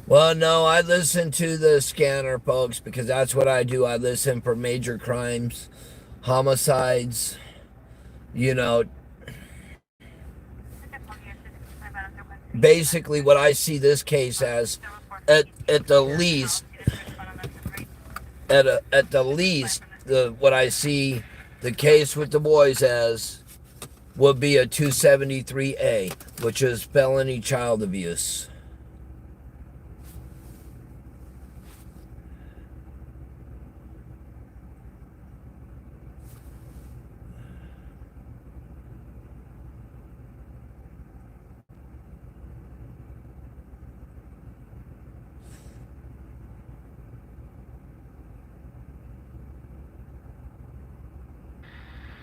Well, no, I listen to the scanner, folks, because that's what I do. I listen for major crimes, homicides, you know. Basically, what I see this case as, at the least, what I see the case with the boys as would be a 273A, which is felony child abuse.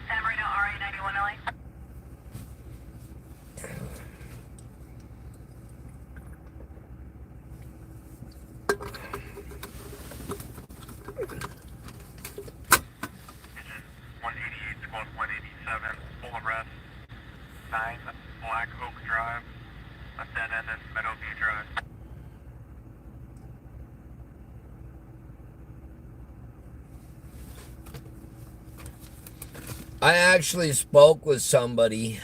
San Marino, RA 91 LA. Agent 188 squad 187. Full arrest. 9 Black Oak Drive. A dead end in Meadowview Drive. I actually spoke with somebody.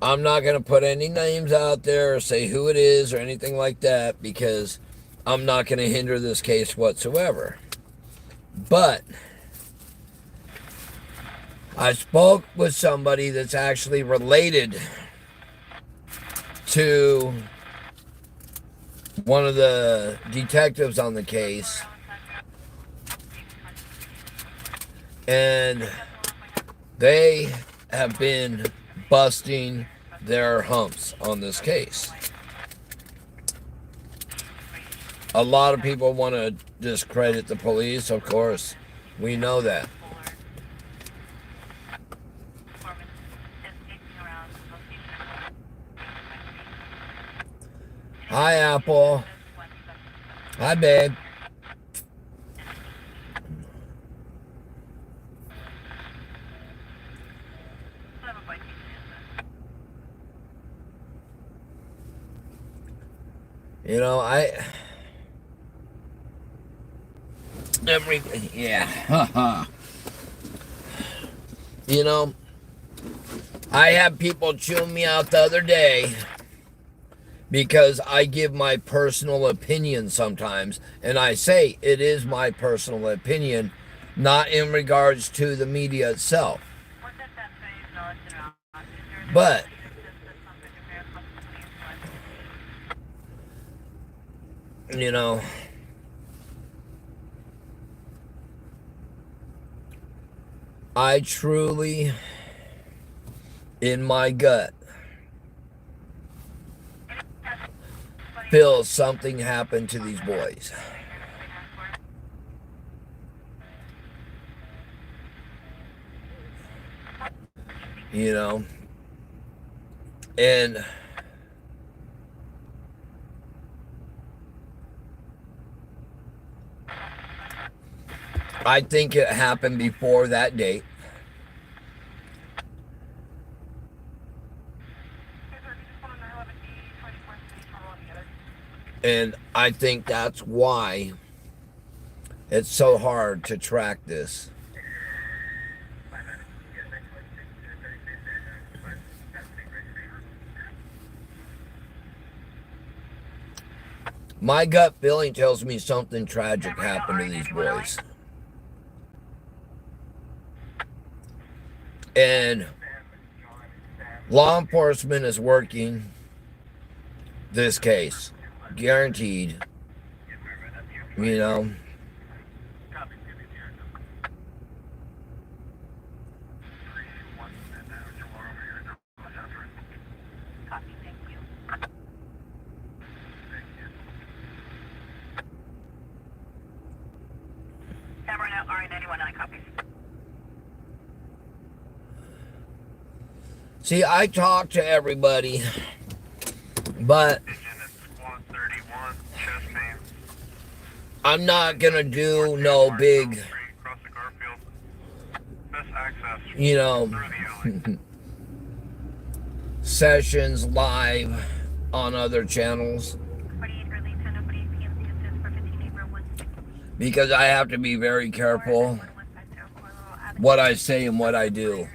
I'm not going to put any names out there or say who it is or anything like that because I'm not going to hinder this case whatsoever. But I spoke with somebody that's actually related to one of the detectives on the case. And they have been busting their humps on this case. A lot of people want to discredit the police, of course. We know that. Hi, Apple. Hi, babe. You know, yeah. You know, I had people chewing me out the other day because I give my personal opinion sometimes, and I say it is my personal opinion, not in regards to the media itself. What does that say is not enough? Is there an But, ability to assist us something to verify the you know, I truly, in my gut, feel something happened to these boys. You know, and I think it happened before that date. And I think that's why it's so hard to track this. My gut feeling tells me something tragic happened to these boys. And law enforcement is working this case. Guaranteed. You know. Copy, thank you. Camera now, RA91, I copy. See, I talk to everybody, but I'm not gonna do no big, you know, sessions live on other channels 48 early 10 of 48 p.m. assist for 15 April 16. because I have to be very careful what I say and what I do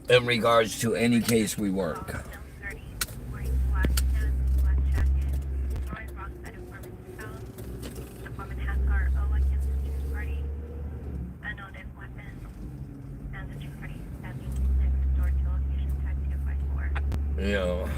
in regards to any case we work. You know,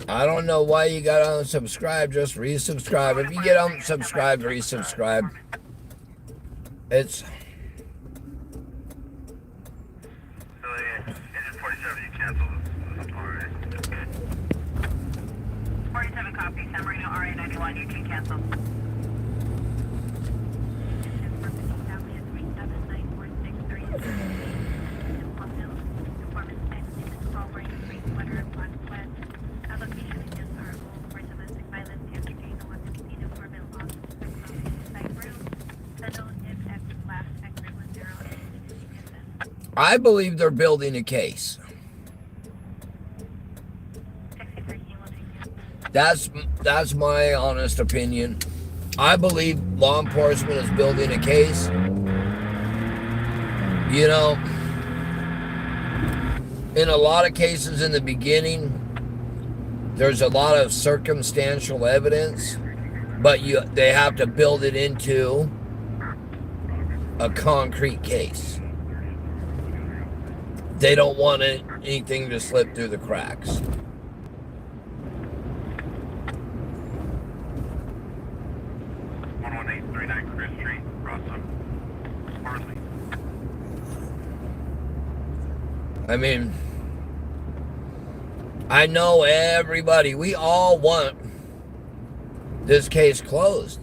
I don't know why you got unsubscribe. Just resubscribe. If you get unsubscribed, resubscribe. It's Engine 47, you cancel this. Alright. 47 copy, San Marino RA91, you can cancel. I believe they're building a case. That's my honest opinion. I believe law enforcement is building a case. You know, in a lot of cases in the beginning, there's a lot of circumstantial evidence, but they have to build it into a concrete case. They don't want anything to slip through the cracks. 11839 Chris Street, Rossum, Parsley. I mean, I know everybody, we all want this case closed.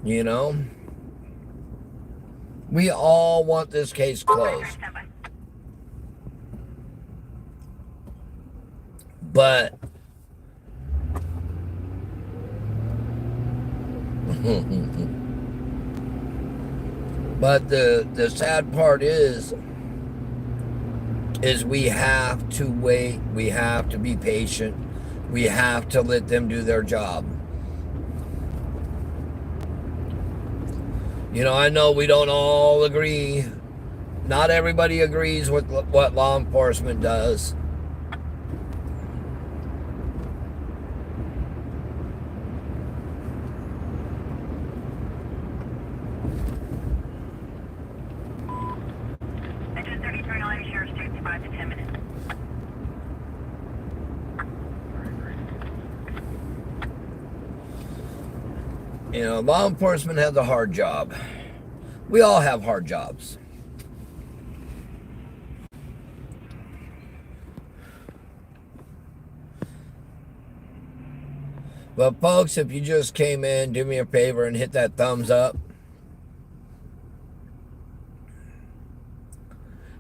You know? We all want this case closed. But But the sad part is we have to wait, we have to be patient, we have to let them do their job. You know, I know we don't all agree. Not everybody agrees with what law enforcement does. Engine 33 line, Sheriff State, 5 to 10 minutes. You know, law enforcement has a hard job. We all have hard jobs. But folks, if you just came in, do me a favor and hit that thumbs up.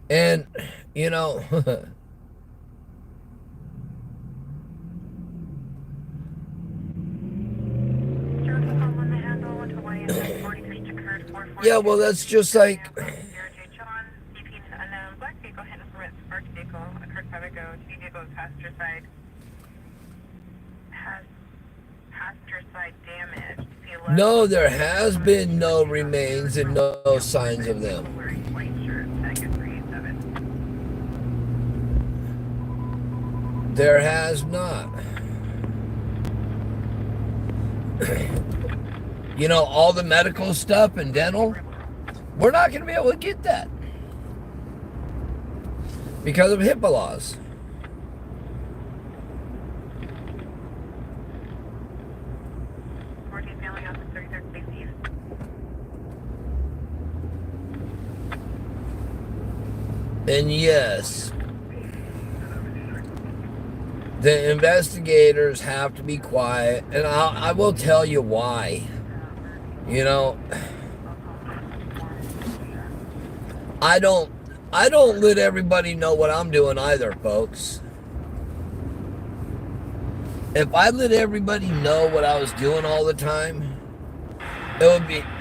And, you know, yeah, well, that's just like, no, there has been no remains and no signs of them. There has not. You know, all the medical stuff and dental, we're not going to be able to get that because of HIPAA laws. And yes, the investigators have to be quiet, and I will tell you why. You know, I don't let everybody know what I'm doing either, folks. If I let everybody know what I was doing all the time,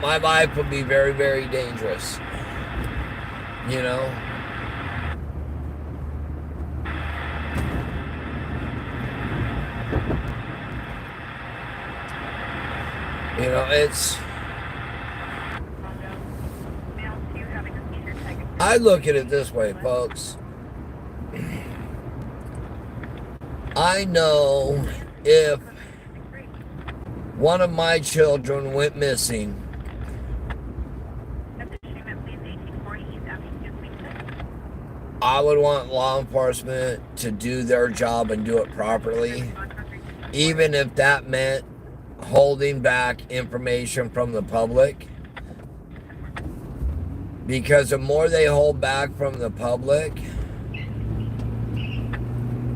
my life would be very, very dangerous. You know? You know, I look at it this way, folks. I know if one of my children went missing, I would want law enforcement to do their job and do it properly, even if that meant holding back information from the public. Because the more they hold back from the public,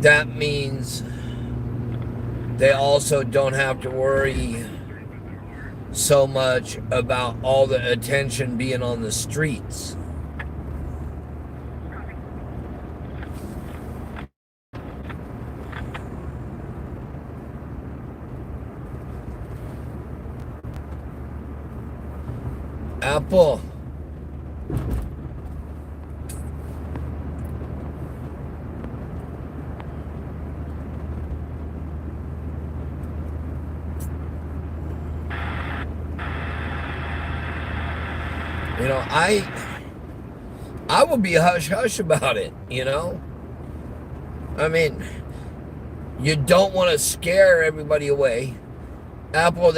that means they also don't have to worry so much about all the attention being on the streets. Apple. You know, I will be hush-hush about it, you know? I mean, you don't want to scare everybody away. Apple,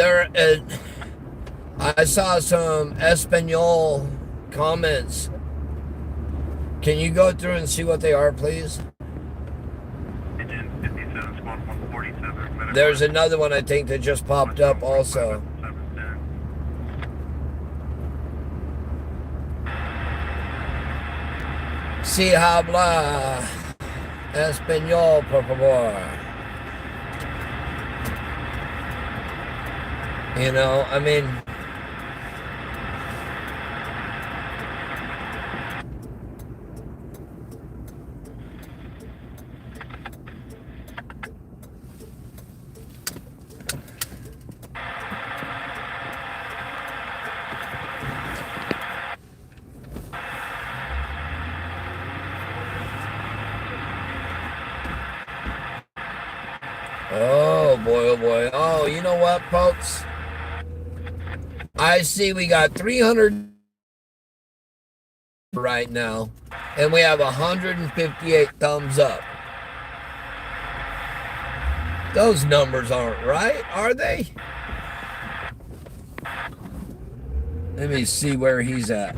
I saw some Espanol comments. Can you go through and see what they are, please? Engine 57, squad 147. There's another one I think that just popped up also. Si habla español, por favor. You know, I mean, Oh boy, oh boy. Oh, you know what, folks? I see we got 300 right now, and we have 158 thumbs up. Those numbers aren't right, are they? Let me see where he's at.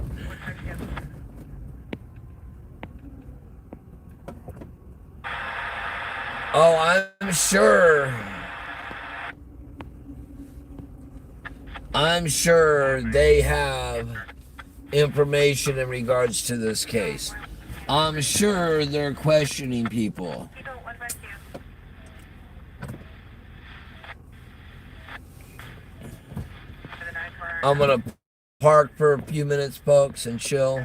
Oh, I'm sure they have information in regards to this case. I'm sure they're questioning people. I'm gonna park for a few minutes, folks, and chill.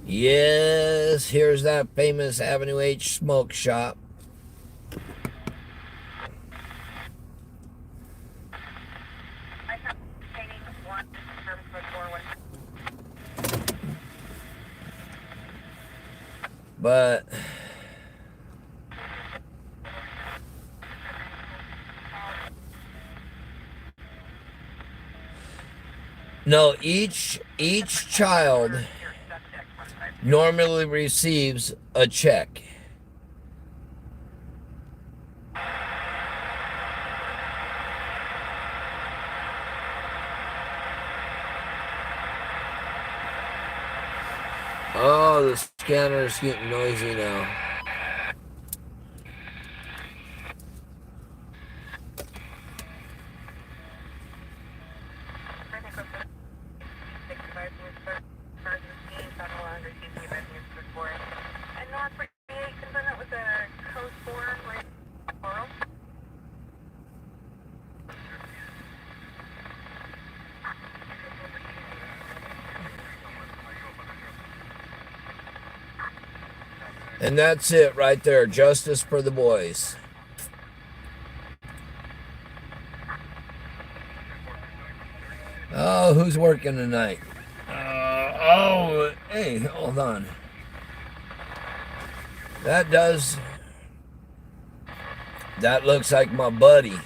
Yes, here's that famous Avenue H smoke shop. But no, each child normally receives a check. Oh, the scanner is getting noisy now. And that's it right there. Justice for the boys. Oh, who's working tonight? Hey, hold on. That looks like my buddy.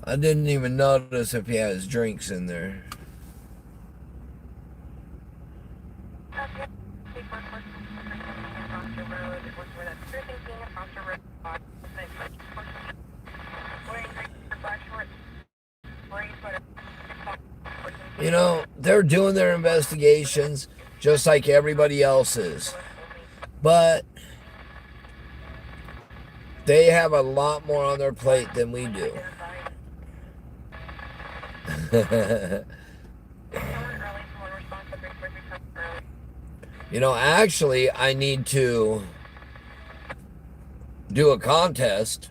I didn't even notice if he has drinks in there. You know, they're doing their investigations just like everybody else is. But they have a lot more on their plate than we do. You know, actually, I need to do a contest.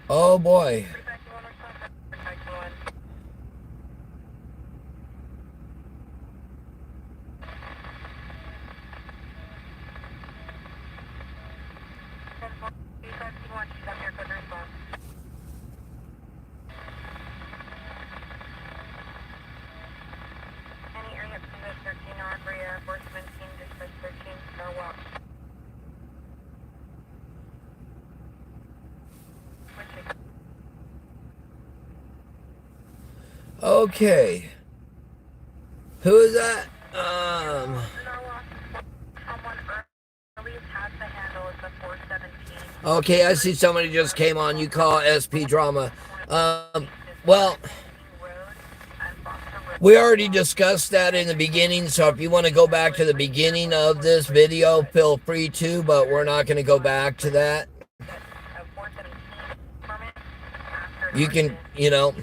Oh boy. Okay. Who is that? Okay, I see somebody just came on. You call SP Drama. Well, we already discussed that in the beginning, so if you want to go back to the beginning of this video, feel free to, but we're not going to go back to that. You can, you know,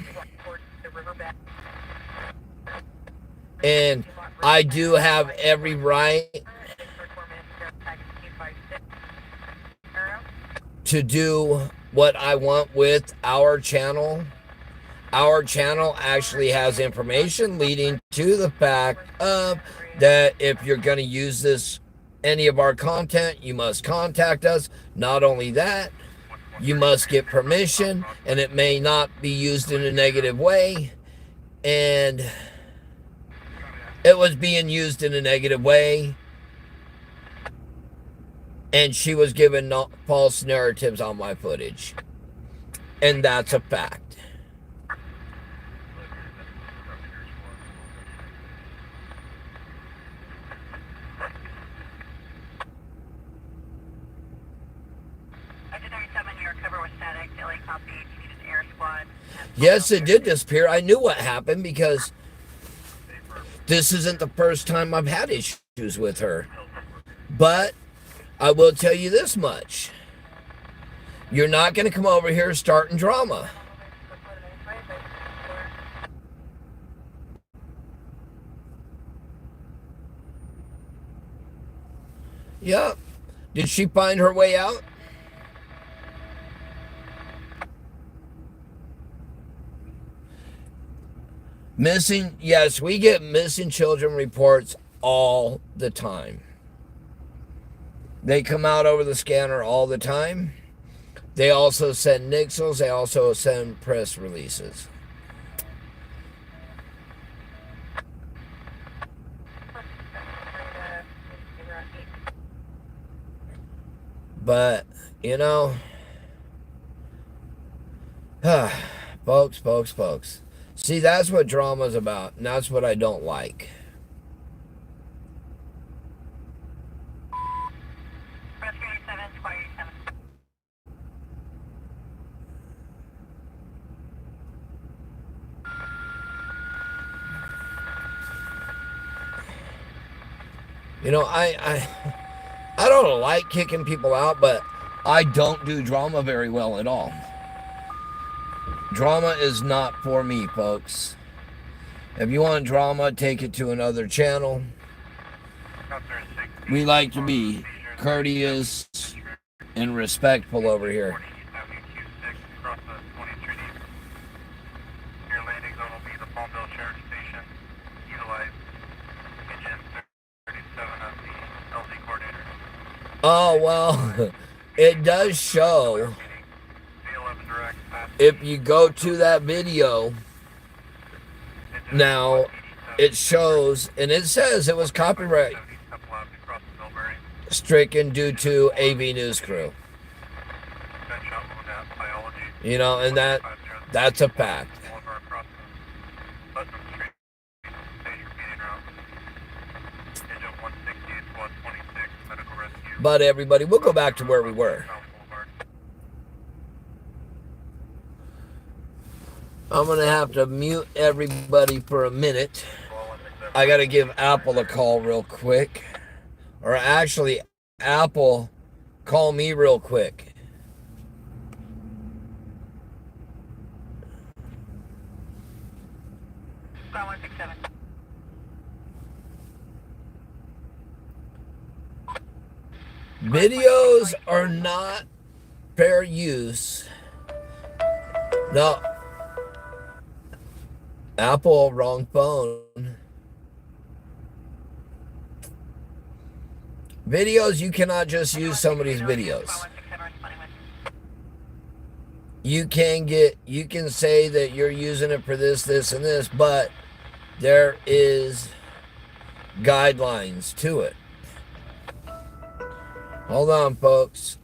and I do have every right to do what I want with our channel. Our channel actually has information leading to the fact of that if you're going to use this, any of our content, you must contact us. Not only that, you must get permission, and it may not be used in a negative way. And it was being used in a negative way, and she was given false narratives on my footage. And that's a fact. Yes, it did disappear. I knew what happened because this isn't the first time I've had issues with her. But I will tell you this much. You're not going to come over here starting drama. Yep. Did she find her way out? Missing, yes, we get missing children reports all the time. They come out over the scanner all the time. They also send nixels. They also send press releases. But, you know, folks. See, that's what drama's about, and that's what I don't like. Rescue 87, Square 87. You know, I don't like kicking people out, but I don't do drama very well at all. Drama is not for me, folks. If you want drama, take it to another channel. We like to be courteous and respectful over here. Your landing zone will be the Palmdale Sheriff Station. Utilize engine 37 of the LZ coordinator. Oh, well, it does show. C11 direct. If you go to that video, now it shows, and it says it was copyright stricken due to AV News Crew. You know, and that's a fact. But everybody, we'll go back to where we were. I'm going to have to mute everybody for a minute. I got to give Apple a call real quick. Or actually, Apple, call me real quick. Square 167. Videos are not fair use. No. Apple, wrong phone. Videos, you cannot just use somebody's videos. You can say that you're using it for this, and this, but there is guidelines to it. Hold on, folks.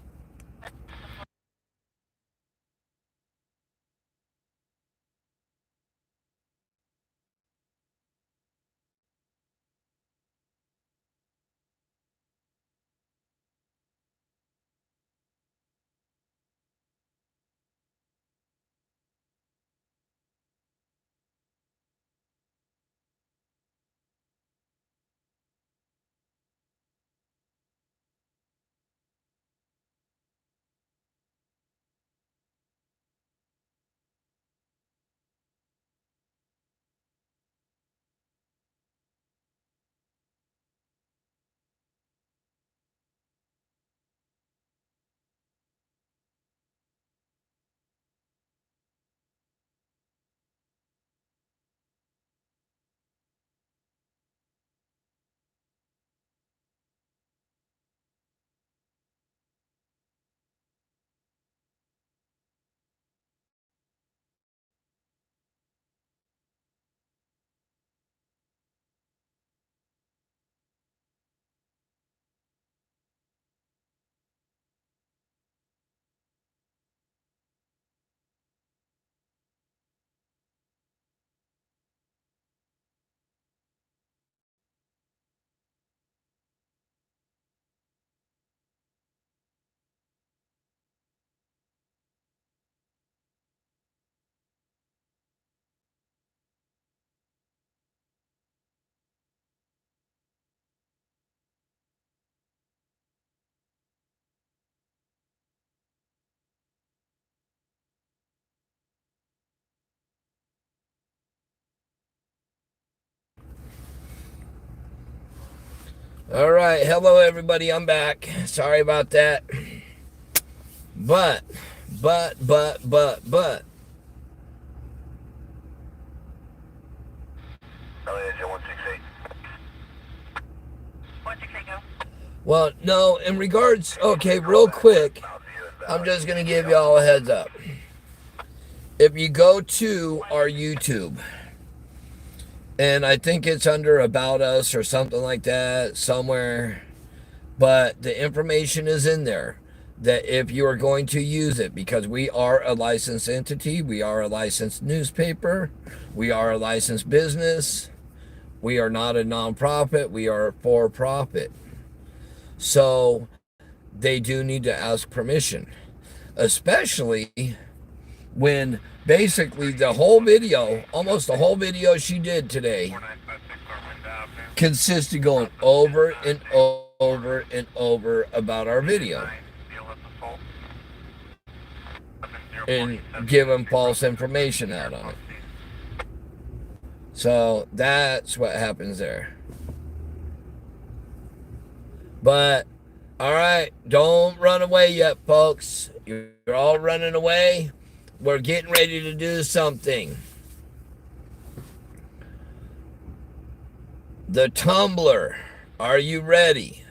All right. Hello, everybody. I'm back. Sorry about that. But. Agent 168. 168, go. Well, no, in regards, okay, real quick, I'm just going to give y'all a heads up. If you go to our YouTube, and I think it's under About Us or something like that somewhere, but the information is in there that if you are going to use it, because we are a licensed entity, we are a licensed newspaper, we are a licensed business, we are not a nonprofit, we are for profit. So they do need to ask permission, especially when basically the whole video, almost the whole video she did today, 4956 Ormond Avenue. consists of going over and over and over about our video 9, Steal assault. and giving false information out on it. So that's what happens there. But, all right, don't run away yet, folks. You're all running away. We're getting ready to do something. The Tumblr. Are you ready?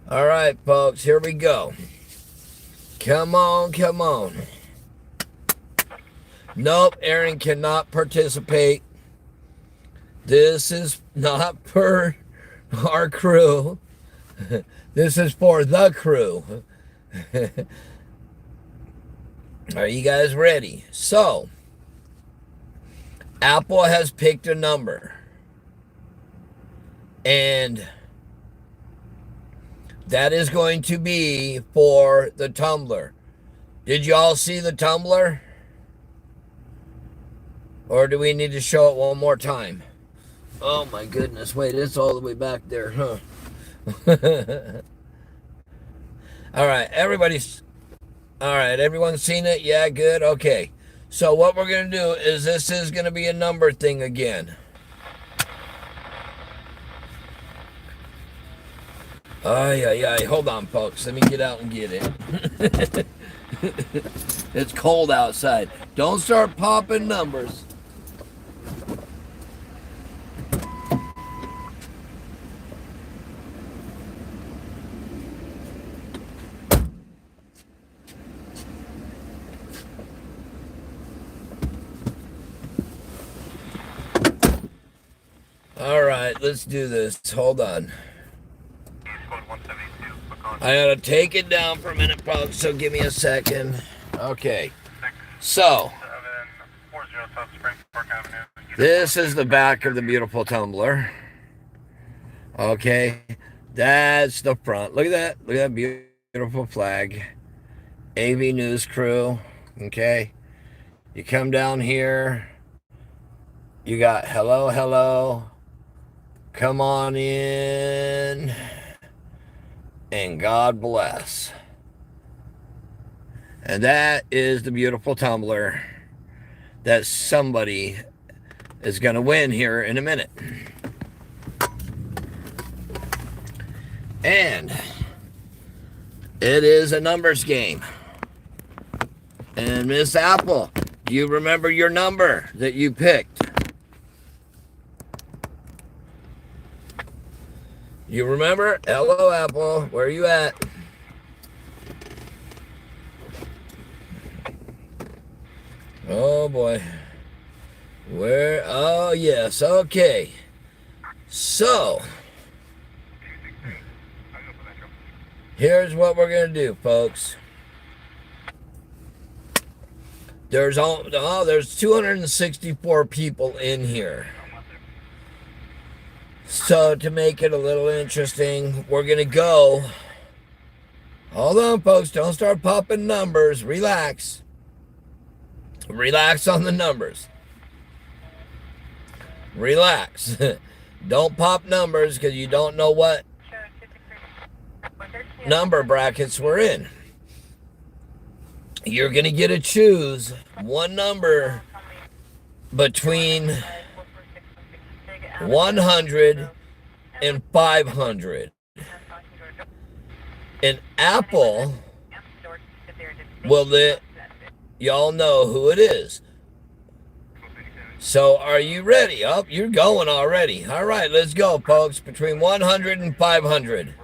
All right, folks, here we go. Come on, come on. Nope, Aaron cannot participate. This is not for our crew. This is for the crew. Are you guys ready? So, Apple has picked a number. And that is going to be for the Tumblr. Did you all see the Tumblr? Or do we need to show it one more time? Oh my goodness, wait, it's all the way back there, huh? All right, everyone's seen it? Yeah, good, okay. So what we're going to do is this is going to be a number thing again. Ay. Hold on, folks. Let me get out and get it. It's cold outside. Don't start popping numbers. All right, let's do this. Hold on. I gotta take it down for a minute, folks, so give me a second. Okay. So, this is the back of the beautiful Tumblr. Okay. That's the front. Look at that. Look at that beautiful flag. AV News Crew. Okay. You come down here. You got hello. Come on in. And God bless. And that is the beautiful Tumblr that somebody is going to win here in a minute. And it is a numbers game. And Miss Apple, do you remember your number that you picked? You remember? Hello, Apple. Where are you at? Oh, boy. Where? Oh, yes. Okay. So, here's what we're going to do, folks. There's 264 people in here. So to make it a little interesting, we're going to go. Hold on, folks. Don't start popping numbers. Relax. Relax on the numbers. Relax. Don't pop numbers because you don't know what number brackets we're in. You're going to get to choose one number between 100 and 500. And Apple will let y'all know who it is. So are you ready? Oh, you're going already. All right, let's go, folks. Between 100 and 500.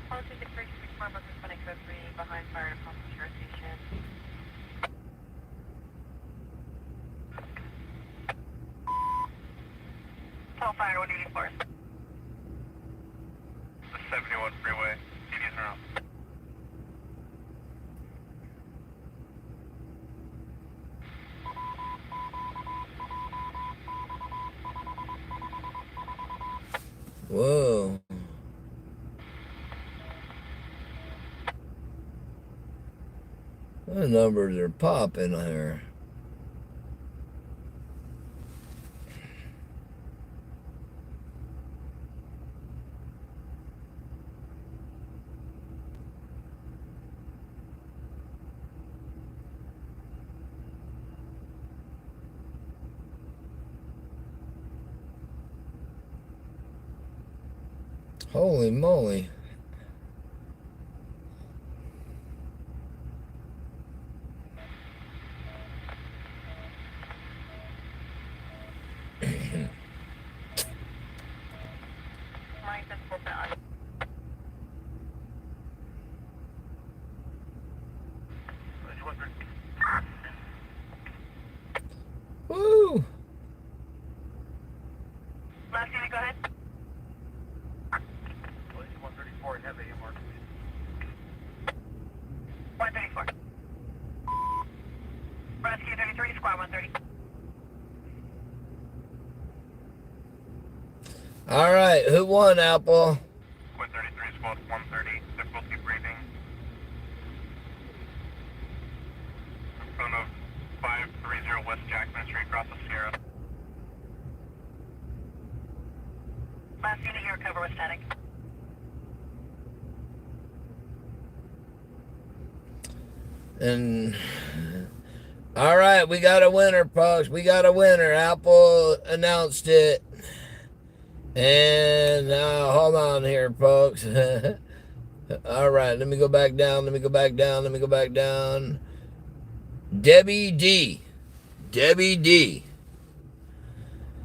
Policy 634 Brooklyn Clinic Code 3 behind Fire and Pump Insurance Station. Call Fire 184. The 71 freeway. CDs are out. Whoa. The numbers are popping here. Holy moly. Woo! Last unit, go ahead. 134 and have AMR. 134. Rescue 33, squad 130. All right, who won, Apple? Quid 33 squad 130. Difficulty breathing. In front of 530 West Jackman Street, across the Sierra. Last unit, you recover with static. And all right, we got a winner, folks. We got a winner. Apple announced it. And hold on here, folks. All right, let me go back down. Let me go back down. Let me go back down. Debbie D. Debbie D.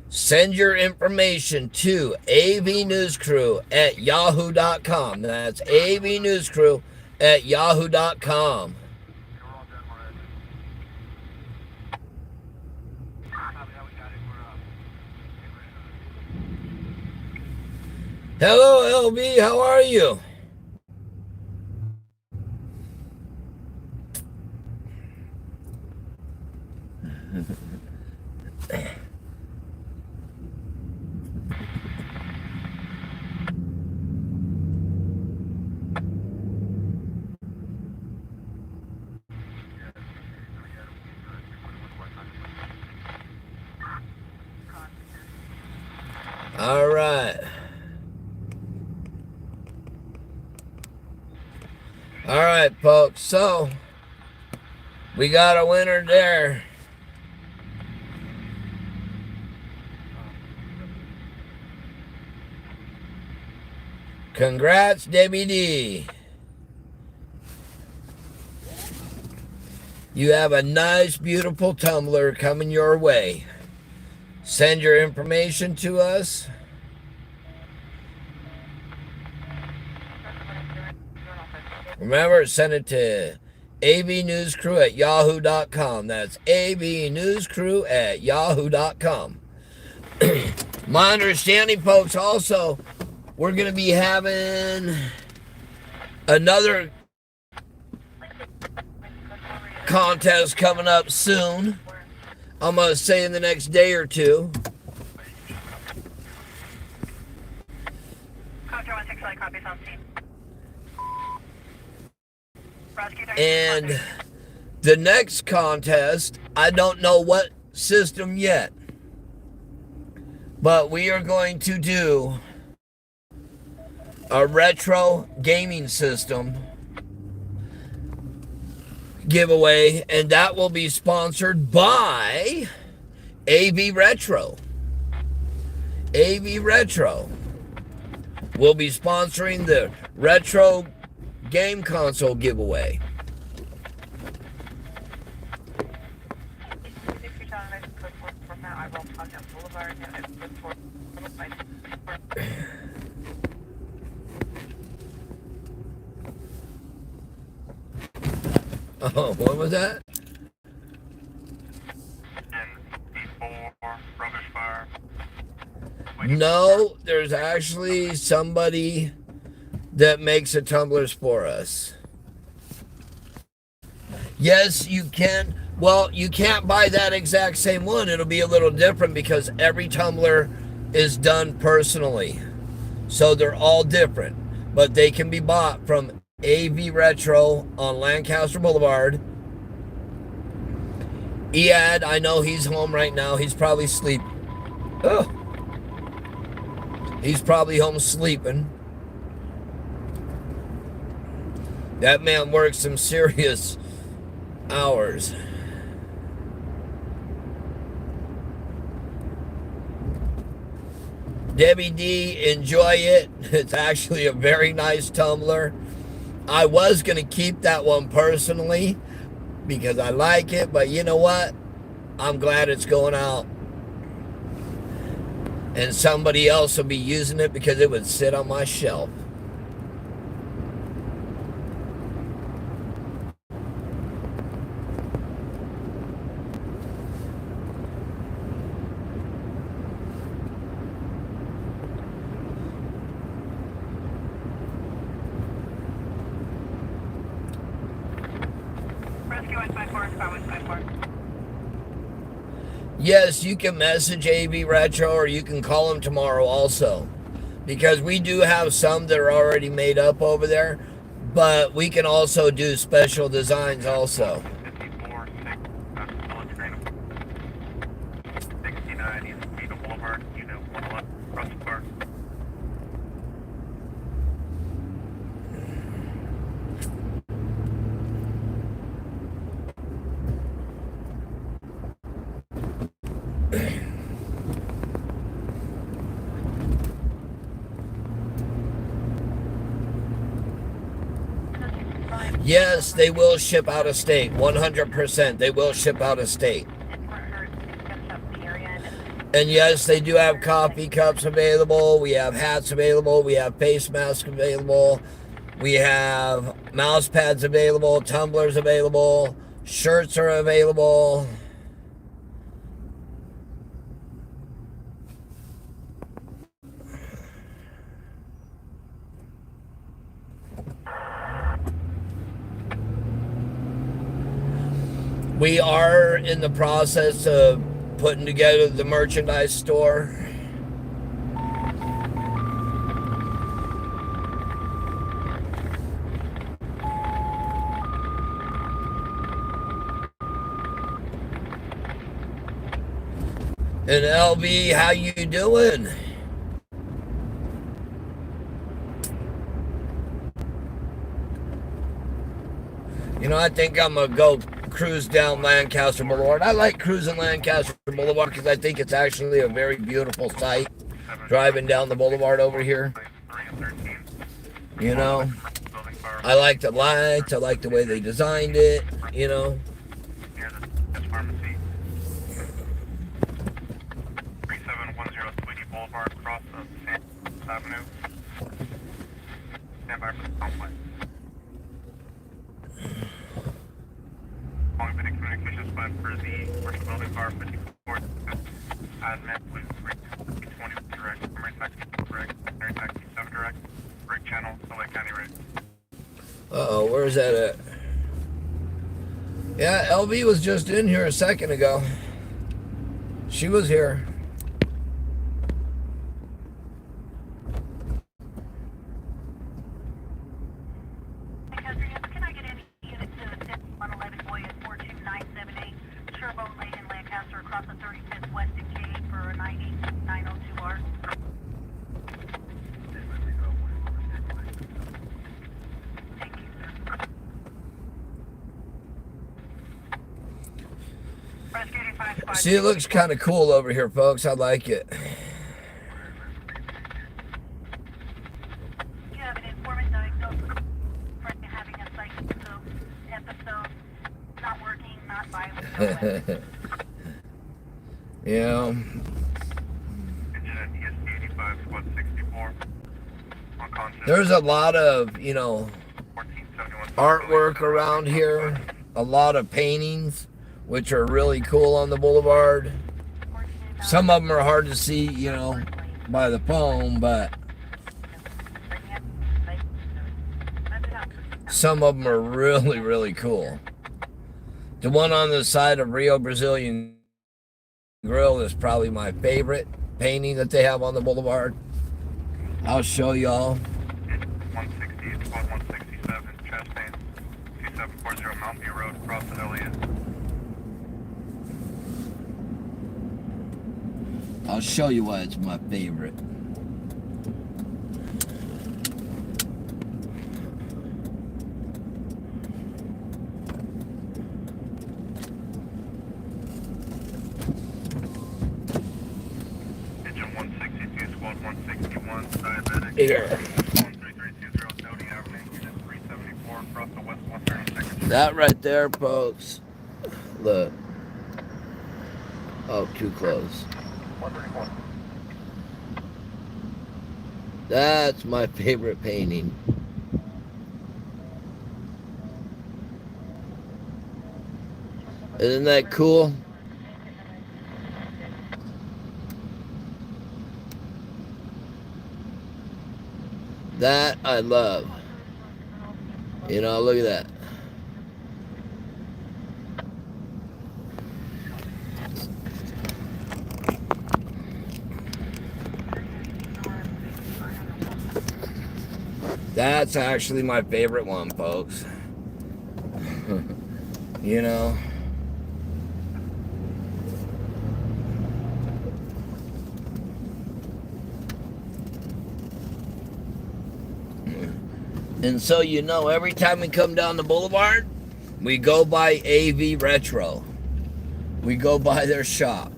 Send your information to avnewscrew@yahoo.com. That's avnewscrew@yahoo.com. Hello, LB. How are you? All right. All right, folks. So we got a winner there. Congrats, Debbie D. You have a nice, beautiful tumbler coming your way. Send your information to us. Remember, send it to avnewscrew@yahoo.com. That's avnewscrew@yahoo.com. My understanding, folks, also, we're going to be having another contest coming up soon. I'm going to say in the next day or two. And the next contest, I don't know what system yet, but we are going to do a retro gaming system giveaway, and that will be sponsored by AV Retro. AV Retro will be sponsoring the retro game console giveaway. Oh, what was that? No, there's actually somebody that makes the tumblers for us. Yes, you can. Well, you can't buy that exact same one. It'll be a little different because every tumbler is done personally. So they're all different. But they can be bought from AV Retro on Lancaster Boulevard. Ead, I know he's home right now. He's probably sleeping. Oh. He's probably home sleeping. That man works some serious hours. Debbie D, enjoy it. It's actually a very nice tumbler. I was going to keep that one personally because I like it, but you know what? I'm glad it's going out. And somebody else will be using it because it would sit on my shelf. Yes, you can message AV Retro or you can call them tomorrow also. Because we do have some that are already made up over there. But we can also do special designs also. 54, 69 East Vito Boulevard, Unit 111, Russell Park. Yes, they will ship out of state. 100%. They will ship out of state. And yes, they do have coffee cups available. We have hats available. We have face masks available. We have mouse pads available. Tumblers available. Shirts are available. We are in the process of putting together the merchandise store. And LV, how you doing? You know, I think I'm going to go cruise down Lancaster Boulevard. I like cruising Lancaster Boulevard because I think it's actually a very beautiful sight. Driving down the boulevard over here. You know, I like the lights. I like the way they designed it, you know. building car 54. Admin with 320 direct, primary taxi direct, secondary taxi 7 direct, rig channel, LA County rig. Uh-oh, where's that at? Yeah, LB was just in here a second ago. She was here. Can I get any unit to 111 Boyd 42978 Turbo Lane in Lancaster across the 35th West Decade for 90902R? Thank you. Rescue 85. See, it looks kind of cool over here, folks. I like it. Do you have an informant diagnosed for having a psychic episode, not working, not violent, no weapons? Yeah. Engine at ESP 85, squad 64. Unconscious. There's a lot of, you know, 1471. artwork around here. A lot of paintings, which are really cool on the boulevard. Some of them are hard to see, you know, by the phone, but some of them are really, really cool. The one on the side of Rio Brazilian Grill is probably my favorite painting that they have on the boulevard. I'll show y'all. 160, squad 167, Chastain, 2740 Mountain View Road, across the Elliott. I'll show you why it's my favorite. Engine 162, squad 161, diabetic. Here. 13320, Doty Avenue, unit 374, across the West 132nd. That right there, folks. Look. Oh, too close. 131. That's my favorite painting. Isn't that cool? That I love. You know, look at that. That's actually my favorite one, folks. You know. And so, you know, every time we come down the boulevard, we go by AV Retro. We go by their shop.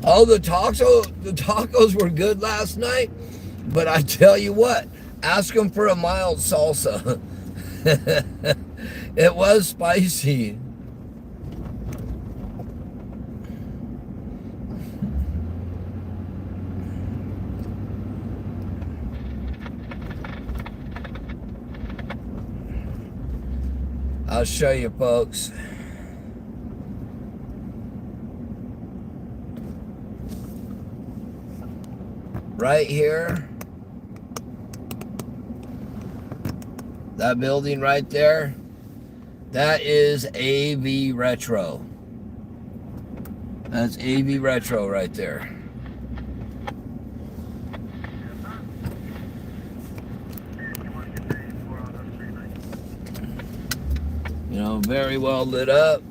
Oh, the tacos were good last night, but I tell you what, ask them for a mild salsa. It was spicy. I'll show you, folks. Right here, that building right there, that is AV Retro. That's AV Retro right there. You know, very well lit up.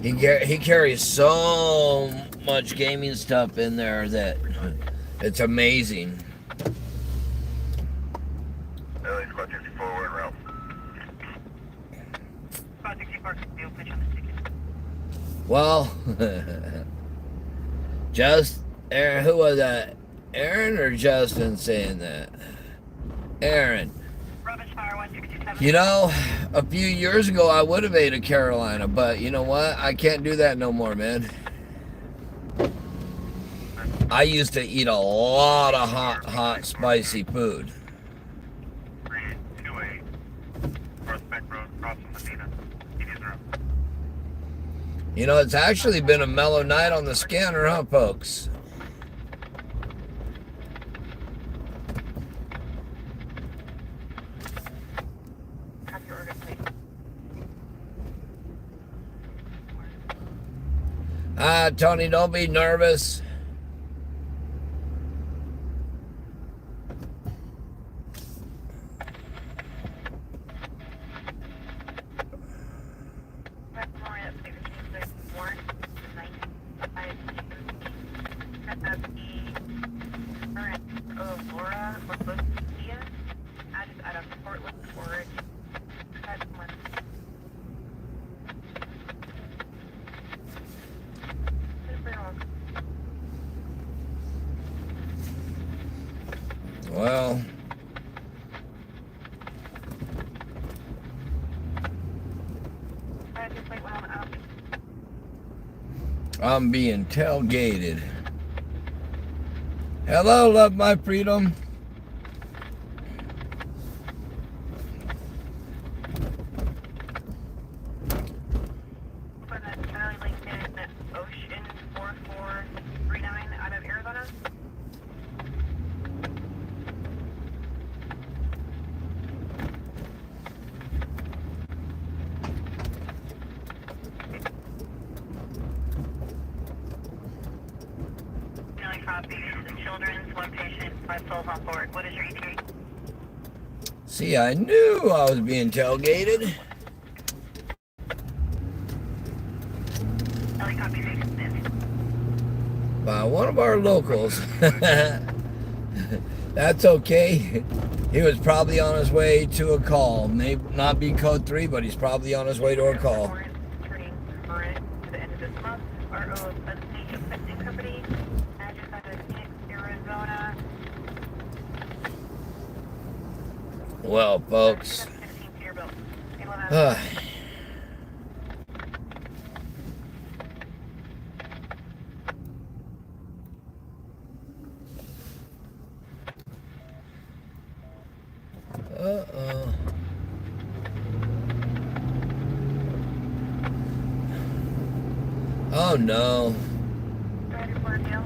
He carries so much gaming stuff in there that it's amazing. LA Squad 64, we're en route. Squad 64, you'll pitch on the ticket. Well, just who was that? Aaron or Justin saying that? Aaron. Rubbish Fire 167. You know, a few years ago I would have ate a Carolina, but you know what? I can't do that no more, man. I used to eat a lot of hot, spicy food. 328 North Beck Road, crossing Medina. Media's room. You know, it's actually been a mellow night on the scanner, huh, folks? Have your order, please. Tony, don't be nervous. Well, I'm being tailgated. Hello, love my freedom. Ocean 4439 out of Arizona. Nearly copy. The children's, one patient, 5 souls on board. What is your ETA? See, I knew I was being tailgated. Nearly copy. By one of our locals. That's okay. He was probably on his way to a call. May not be code 3, but he's probably on his way to a call. Turning current to the end of this month. RO of Station Fencing Company. Address out of Phoenix, Arizona. Well, folks. 15 Peterbilt. Uh-oh. Oh, no. Ready for a deal?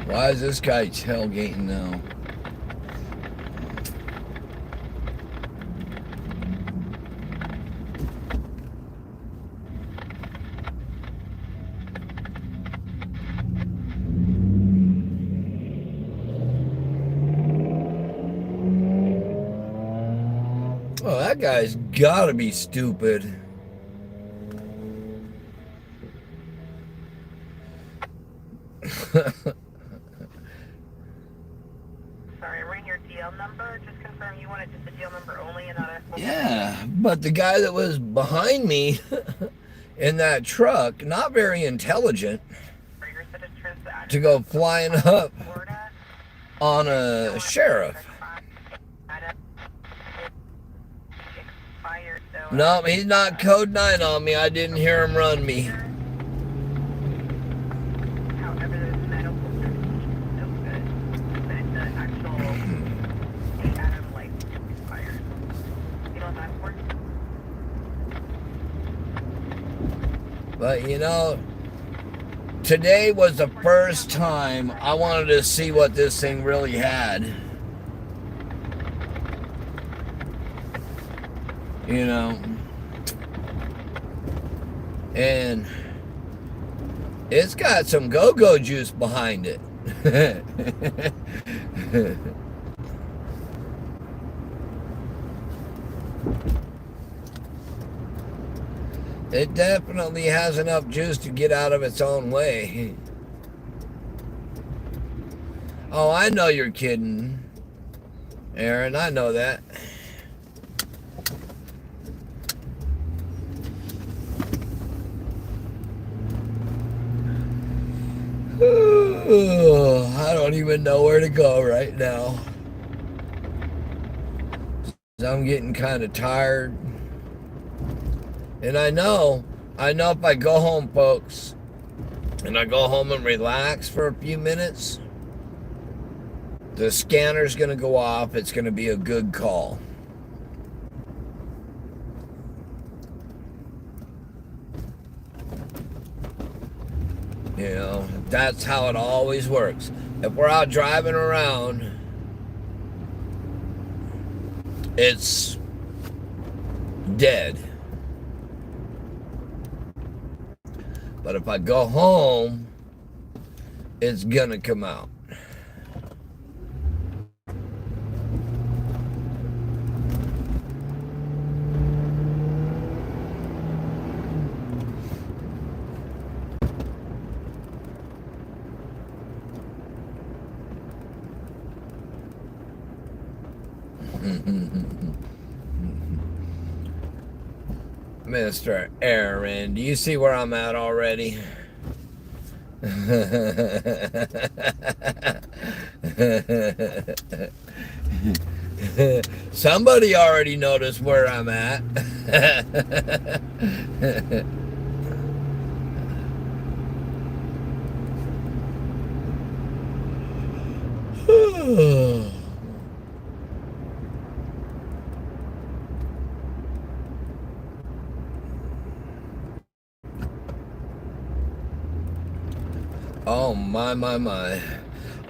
Why is this guy tailgating now? Oh, that guy's gotta be stupid. Sorry, ring your DL number. Just confirm you wanted just a DL number only and not a... Yeah, but the guy that was behind me in that truck, not very intelligent, to go flying up on a sheriff. No, he's not code 9 on me. I didn't hear him run me. However, the medical certificate is so good that it's the actual Adam license expired. You know what that's for? But you know, today was the first time I wanted to see what this thing really had. You know, and it's got some go-go juice behind it. It definitely has enough juice to get out of its own way. Oh, I know you're kidding, Aaron. I know that. I don't even know where to go right now. I'm getting kind of tired. And I know if I go home, folks, and I go home and relax for a few minutes, the scanner's going to go off. It's going to be a good call. You know, that's how it always works. If we're out driving around, it's dead. But if I go home, it's gonna come out. Mr. Aaron, do you see where I'm at already? Somebody already noticed where I'm at. Oh, my.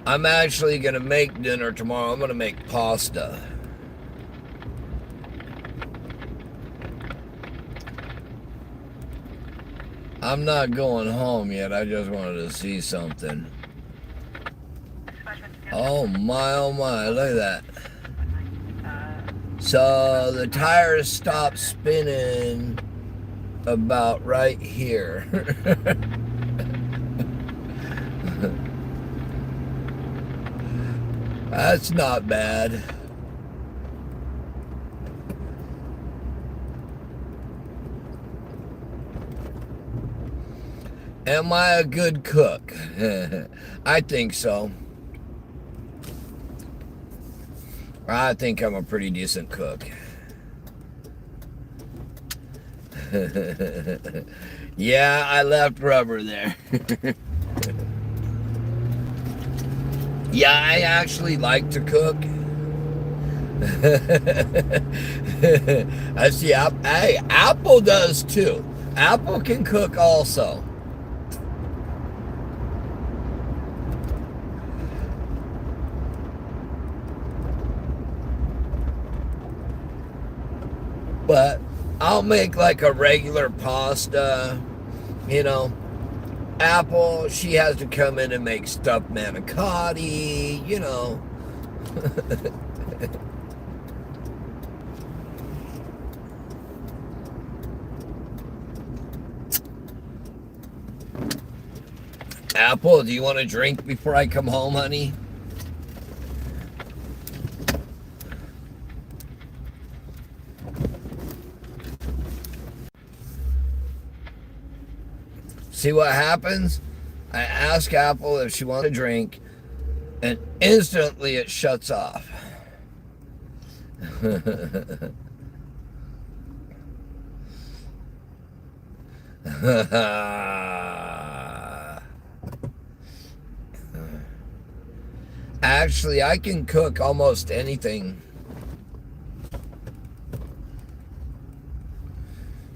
I'm actually going to make dinner tomorrow. I'm going to make pasta. I'm not going home yet. I just wanted to see something. Oh, my. Look at that. So the tires stop spinning about right here. That's not bad. Am I a good cook? I think so. I think I'm a pretty decent cook. Yeah, I left rubber there. Yeah, I actually like to cook. I see. Hey, Apple does too. Apple can cook also. But I'll make like a regular pasta, you know. Apple, she has to come in and make stuffed manicotti, you know. Apple, do you want a drink before I come home, honey? See what happens? I ask Apple if she wants a drink, and instantly it shuts off. Actually, I can cook almost anything.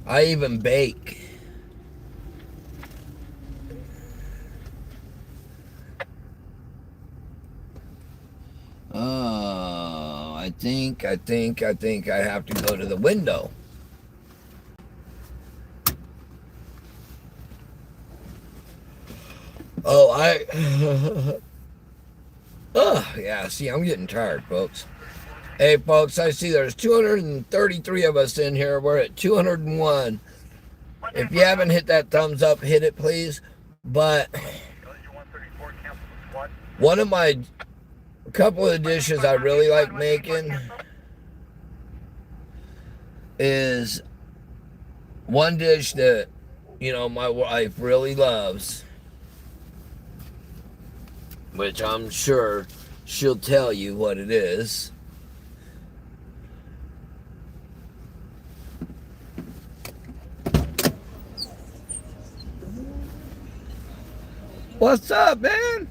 I even bake. Oh, I think I have to go to the window. Oh, oh, yeah, see, I'm getting tired, folks. Hey, folks, I see there's 233 of us in here. We're at 201. If you haven't hit that thumbs up, hit it, please. But one of my couple of dishes I really like making is one dish that, you know, my wife really loves which I'm sure she'll tell you what it is. What's up, man?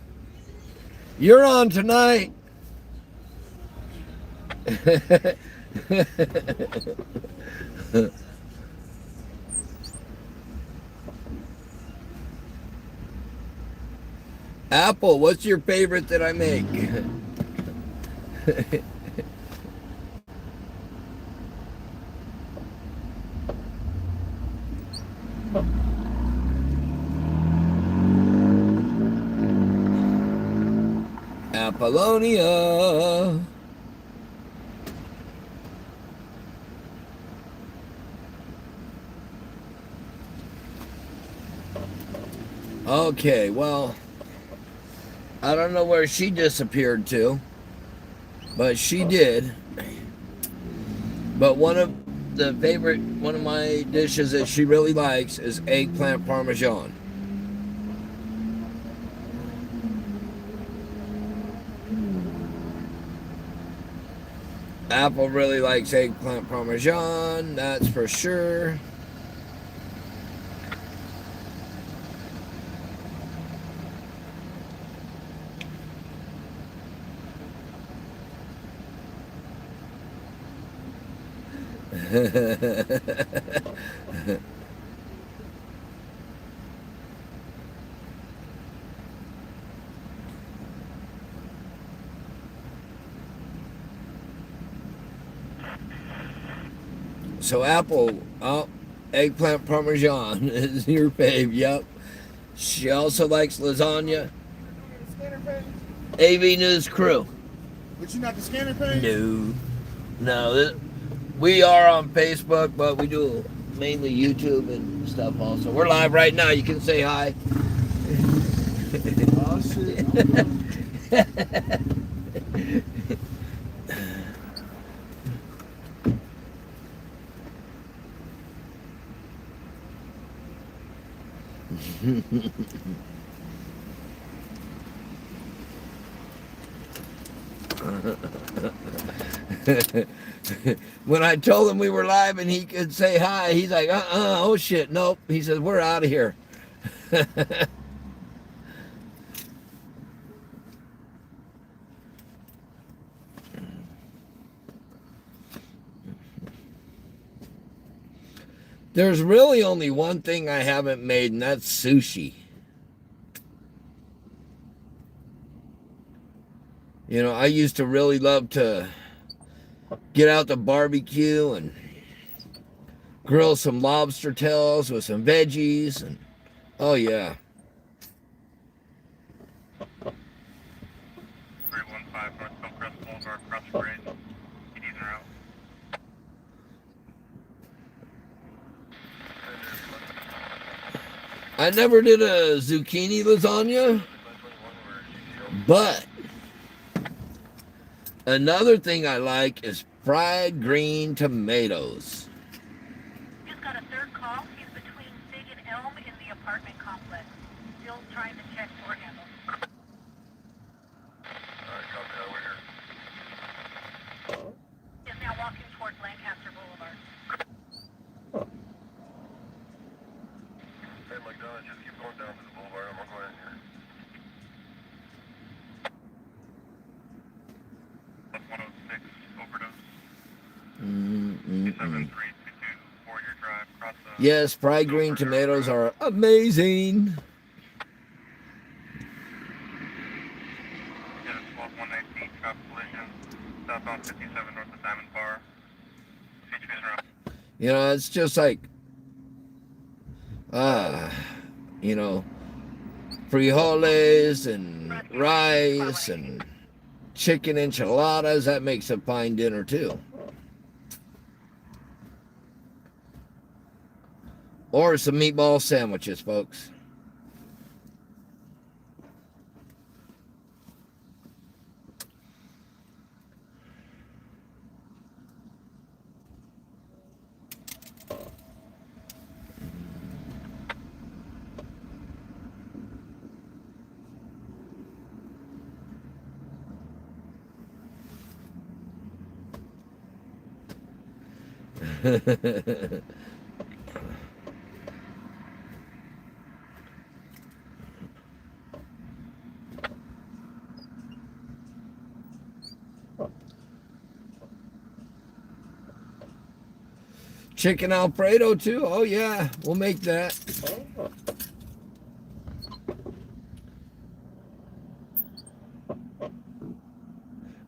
You're on tonight. Apple, what's your favorite that I make? Apollonia. Okay, well, I don't know where she disappeared to, but she did. But one of my dishes that she really likes is eggplant parmesan. Apple really likes eggplant parmesan, that's for sure. So Apple, eggplant parmesan is your fave. Yep. She also likes lasagna. AV News Crew. But you not the scanner page? No. We are on Facebook, but we do mainly YouTube and stuff also. We're live right now. You can say hi. Oh shit. When I told him we were live and he could say hi, he's like, oh shit, nope. He says, we're out of here. There's really only one thing I haven't made, and that's sushi. You know, I used to really love to get out the barbecue and grill some lobster tails with some veggies. And oh, yeah. 315 North Hillcrest Boulevard, across the grade. EDs are out. I never did a zucchini lasagna, but another thing I like is fried green tomatoes. Just got a third call. He's between Sig and Elm in the apartment complex. Still trying to check door handle. Alright, copy that, we're here. Is now walking towards Lancaster Boulevard. Hey, McDonald, just keep going down to the boulevard. I'm gonna go in here. Plus 106, overdose. 27322, 4-year drive, across the... Yes, fried green tomatoes are amazing. Yeah, 119, traffic collision. Southbound 57 north of Diamond Bar. HP's around. You know, it's just like, you know, frijoles and rice and chicken enchiladas. That makes a fine dinner too. Or some meatball sandwiches, folks. Chicken Alfredo too? Oh yeah, we'll make that.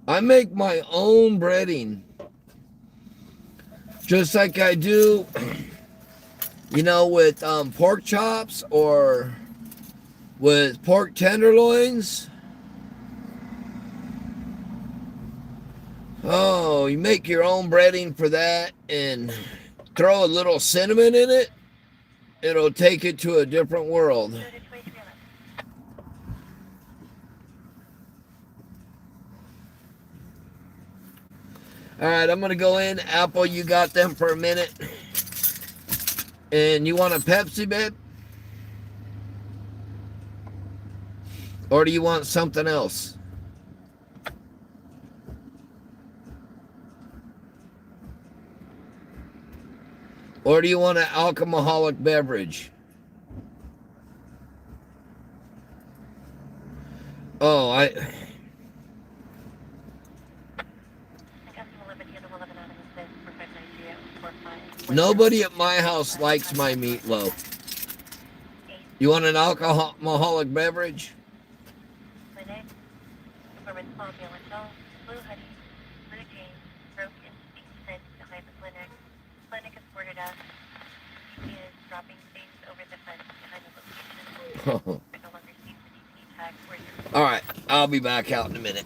I make my own breading. Just like I do, with pork chops or with pork tenderloins. Oh, you make your own breading for that and throw a little cinnamon in it. It'll take it to a different world. All right, I'm going to go in. Apple, you got them for a minute. And you want a Pepsi, babe? Or do you want something else? Or do you want an alcoholic beverage? Oh, nobody at my house likes my meatloaf. You want an alcoholic beverage? Oh. All right, I'll be back out in a minute.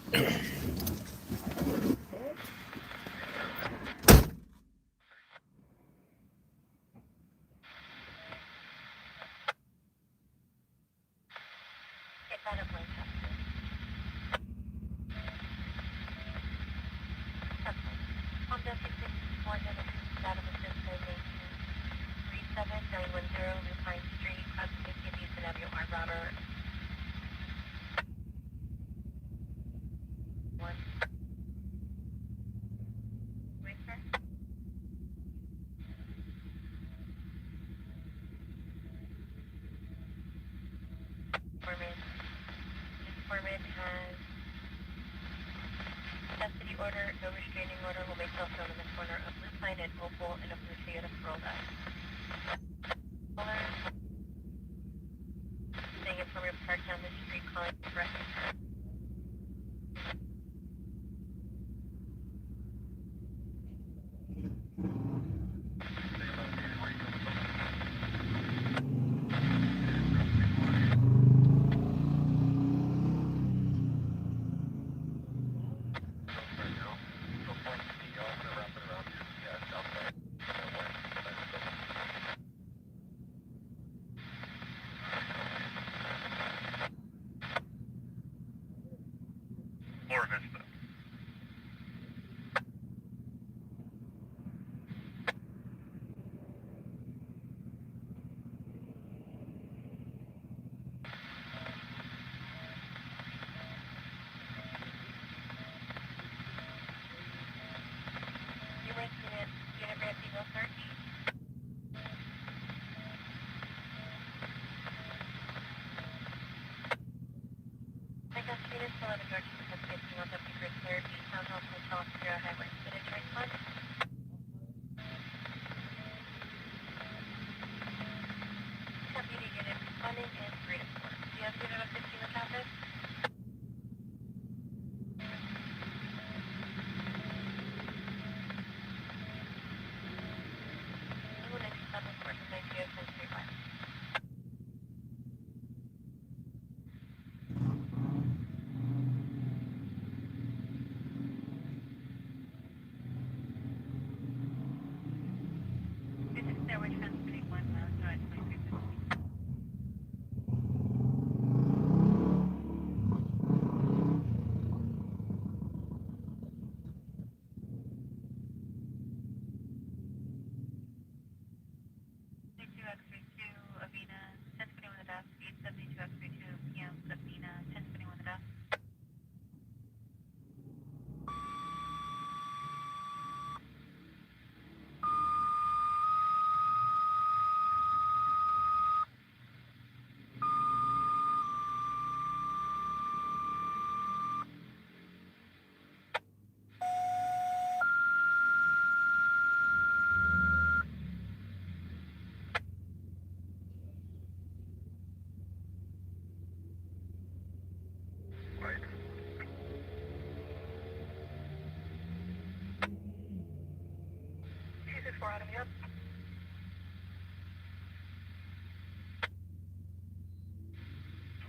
Flora Vista.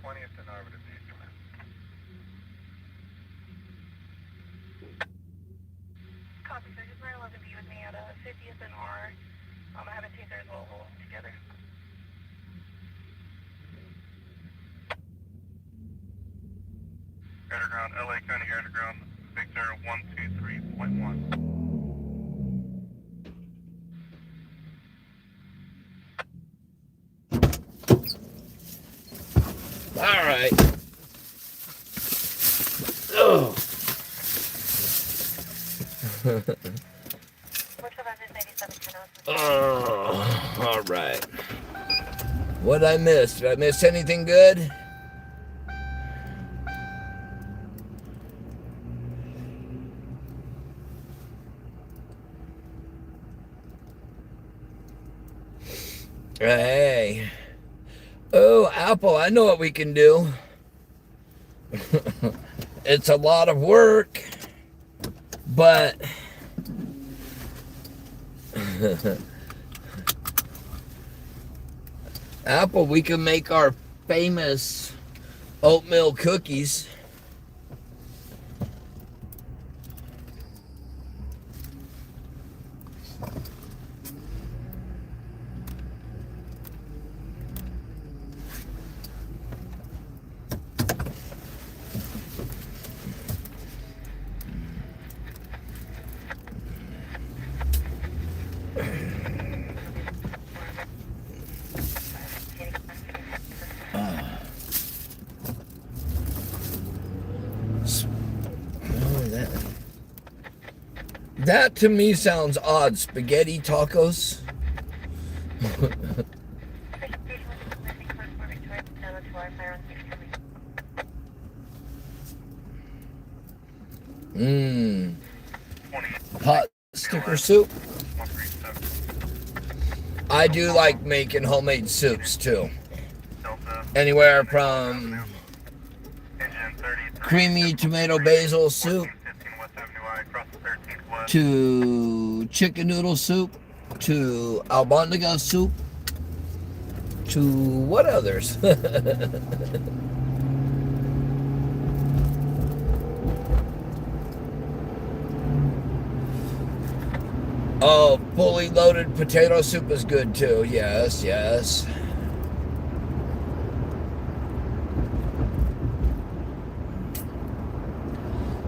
20th and Arbutus East command. Copy, so just 911 be with me at 50th and R. I have a taser as well, we'll together. Underground, LA County Underground, Victor 123.1. All right. Oh. What's about this 97 Oh, all right. What I missed? Did I miss anything good? Hey. Oh, Apple, I know what we can do. It's a lot of work, but Apple, we can make our famous oatmeal cookies. That to me sounds odd. Spaghetti tacos. Mmm. Hot sticker soup. I do like making homemade soups too. Anywhere from creamy tomato basil soup to chicken noodle soup to albondiga soup to what others? Oh, fully loaded potato soup is good too. Yes, yes.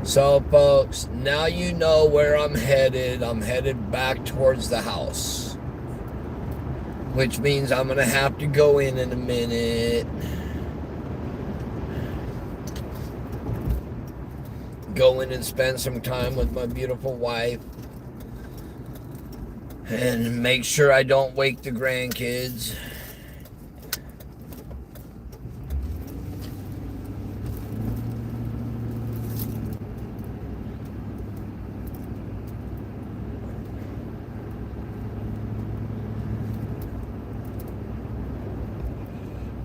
So, folks, now you know where I'm headed. I'm headed back towards the house, which means I'm going to have to go in a minute. Go in and spend some time with my beautiful wife. And make sure I don't wake the grandkids.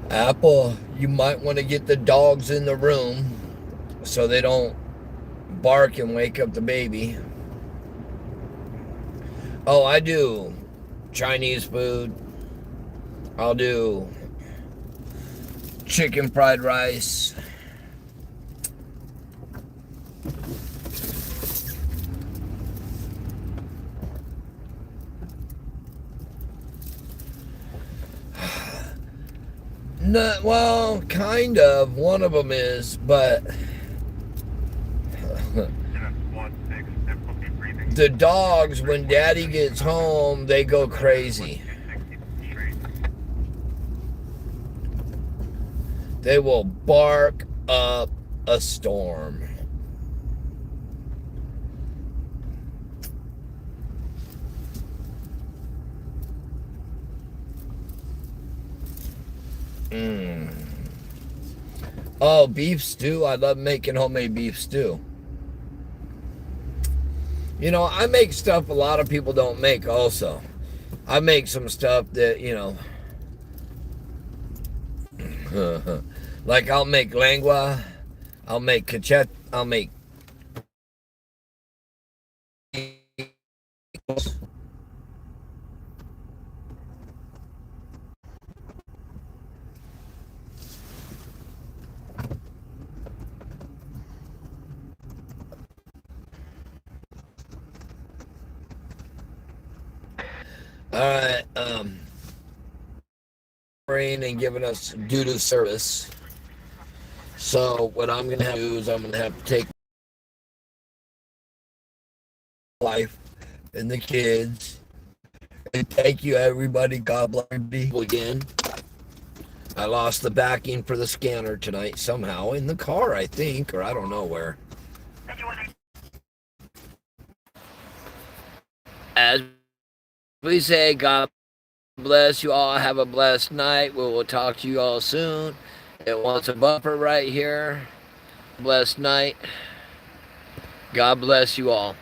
Apple, you might want to get the dogs in the room so they don't bark and wake up the baby. Oh, I do Chinese food. I'll do chicken fried rice. No, well, kind of. One of them is, but the dogs, when Daddy gets home, they go crazy. They will bark up a storm. Oh, beef stew. I love making homemade beef stew. You know, I make stuff a lot of people don't make also. I make some stuff that, you know, like I'll make lengua, I'll make cachette, I'll make and giving us doo-doo service. So what I'm going to have to do is I'm going to have to take life and the kids. And thank you, everybody. God bless you again. I lost the backing for the scanner tonight somehow in the car, I think, or I don't know where. As we say, God bless you all. Have a blessed night. We will talk to you all soon. It wants a bumper right here. Blessed night. God bless you all.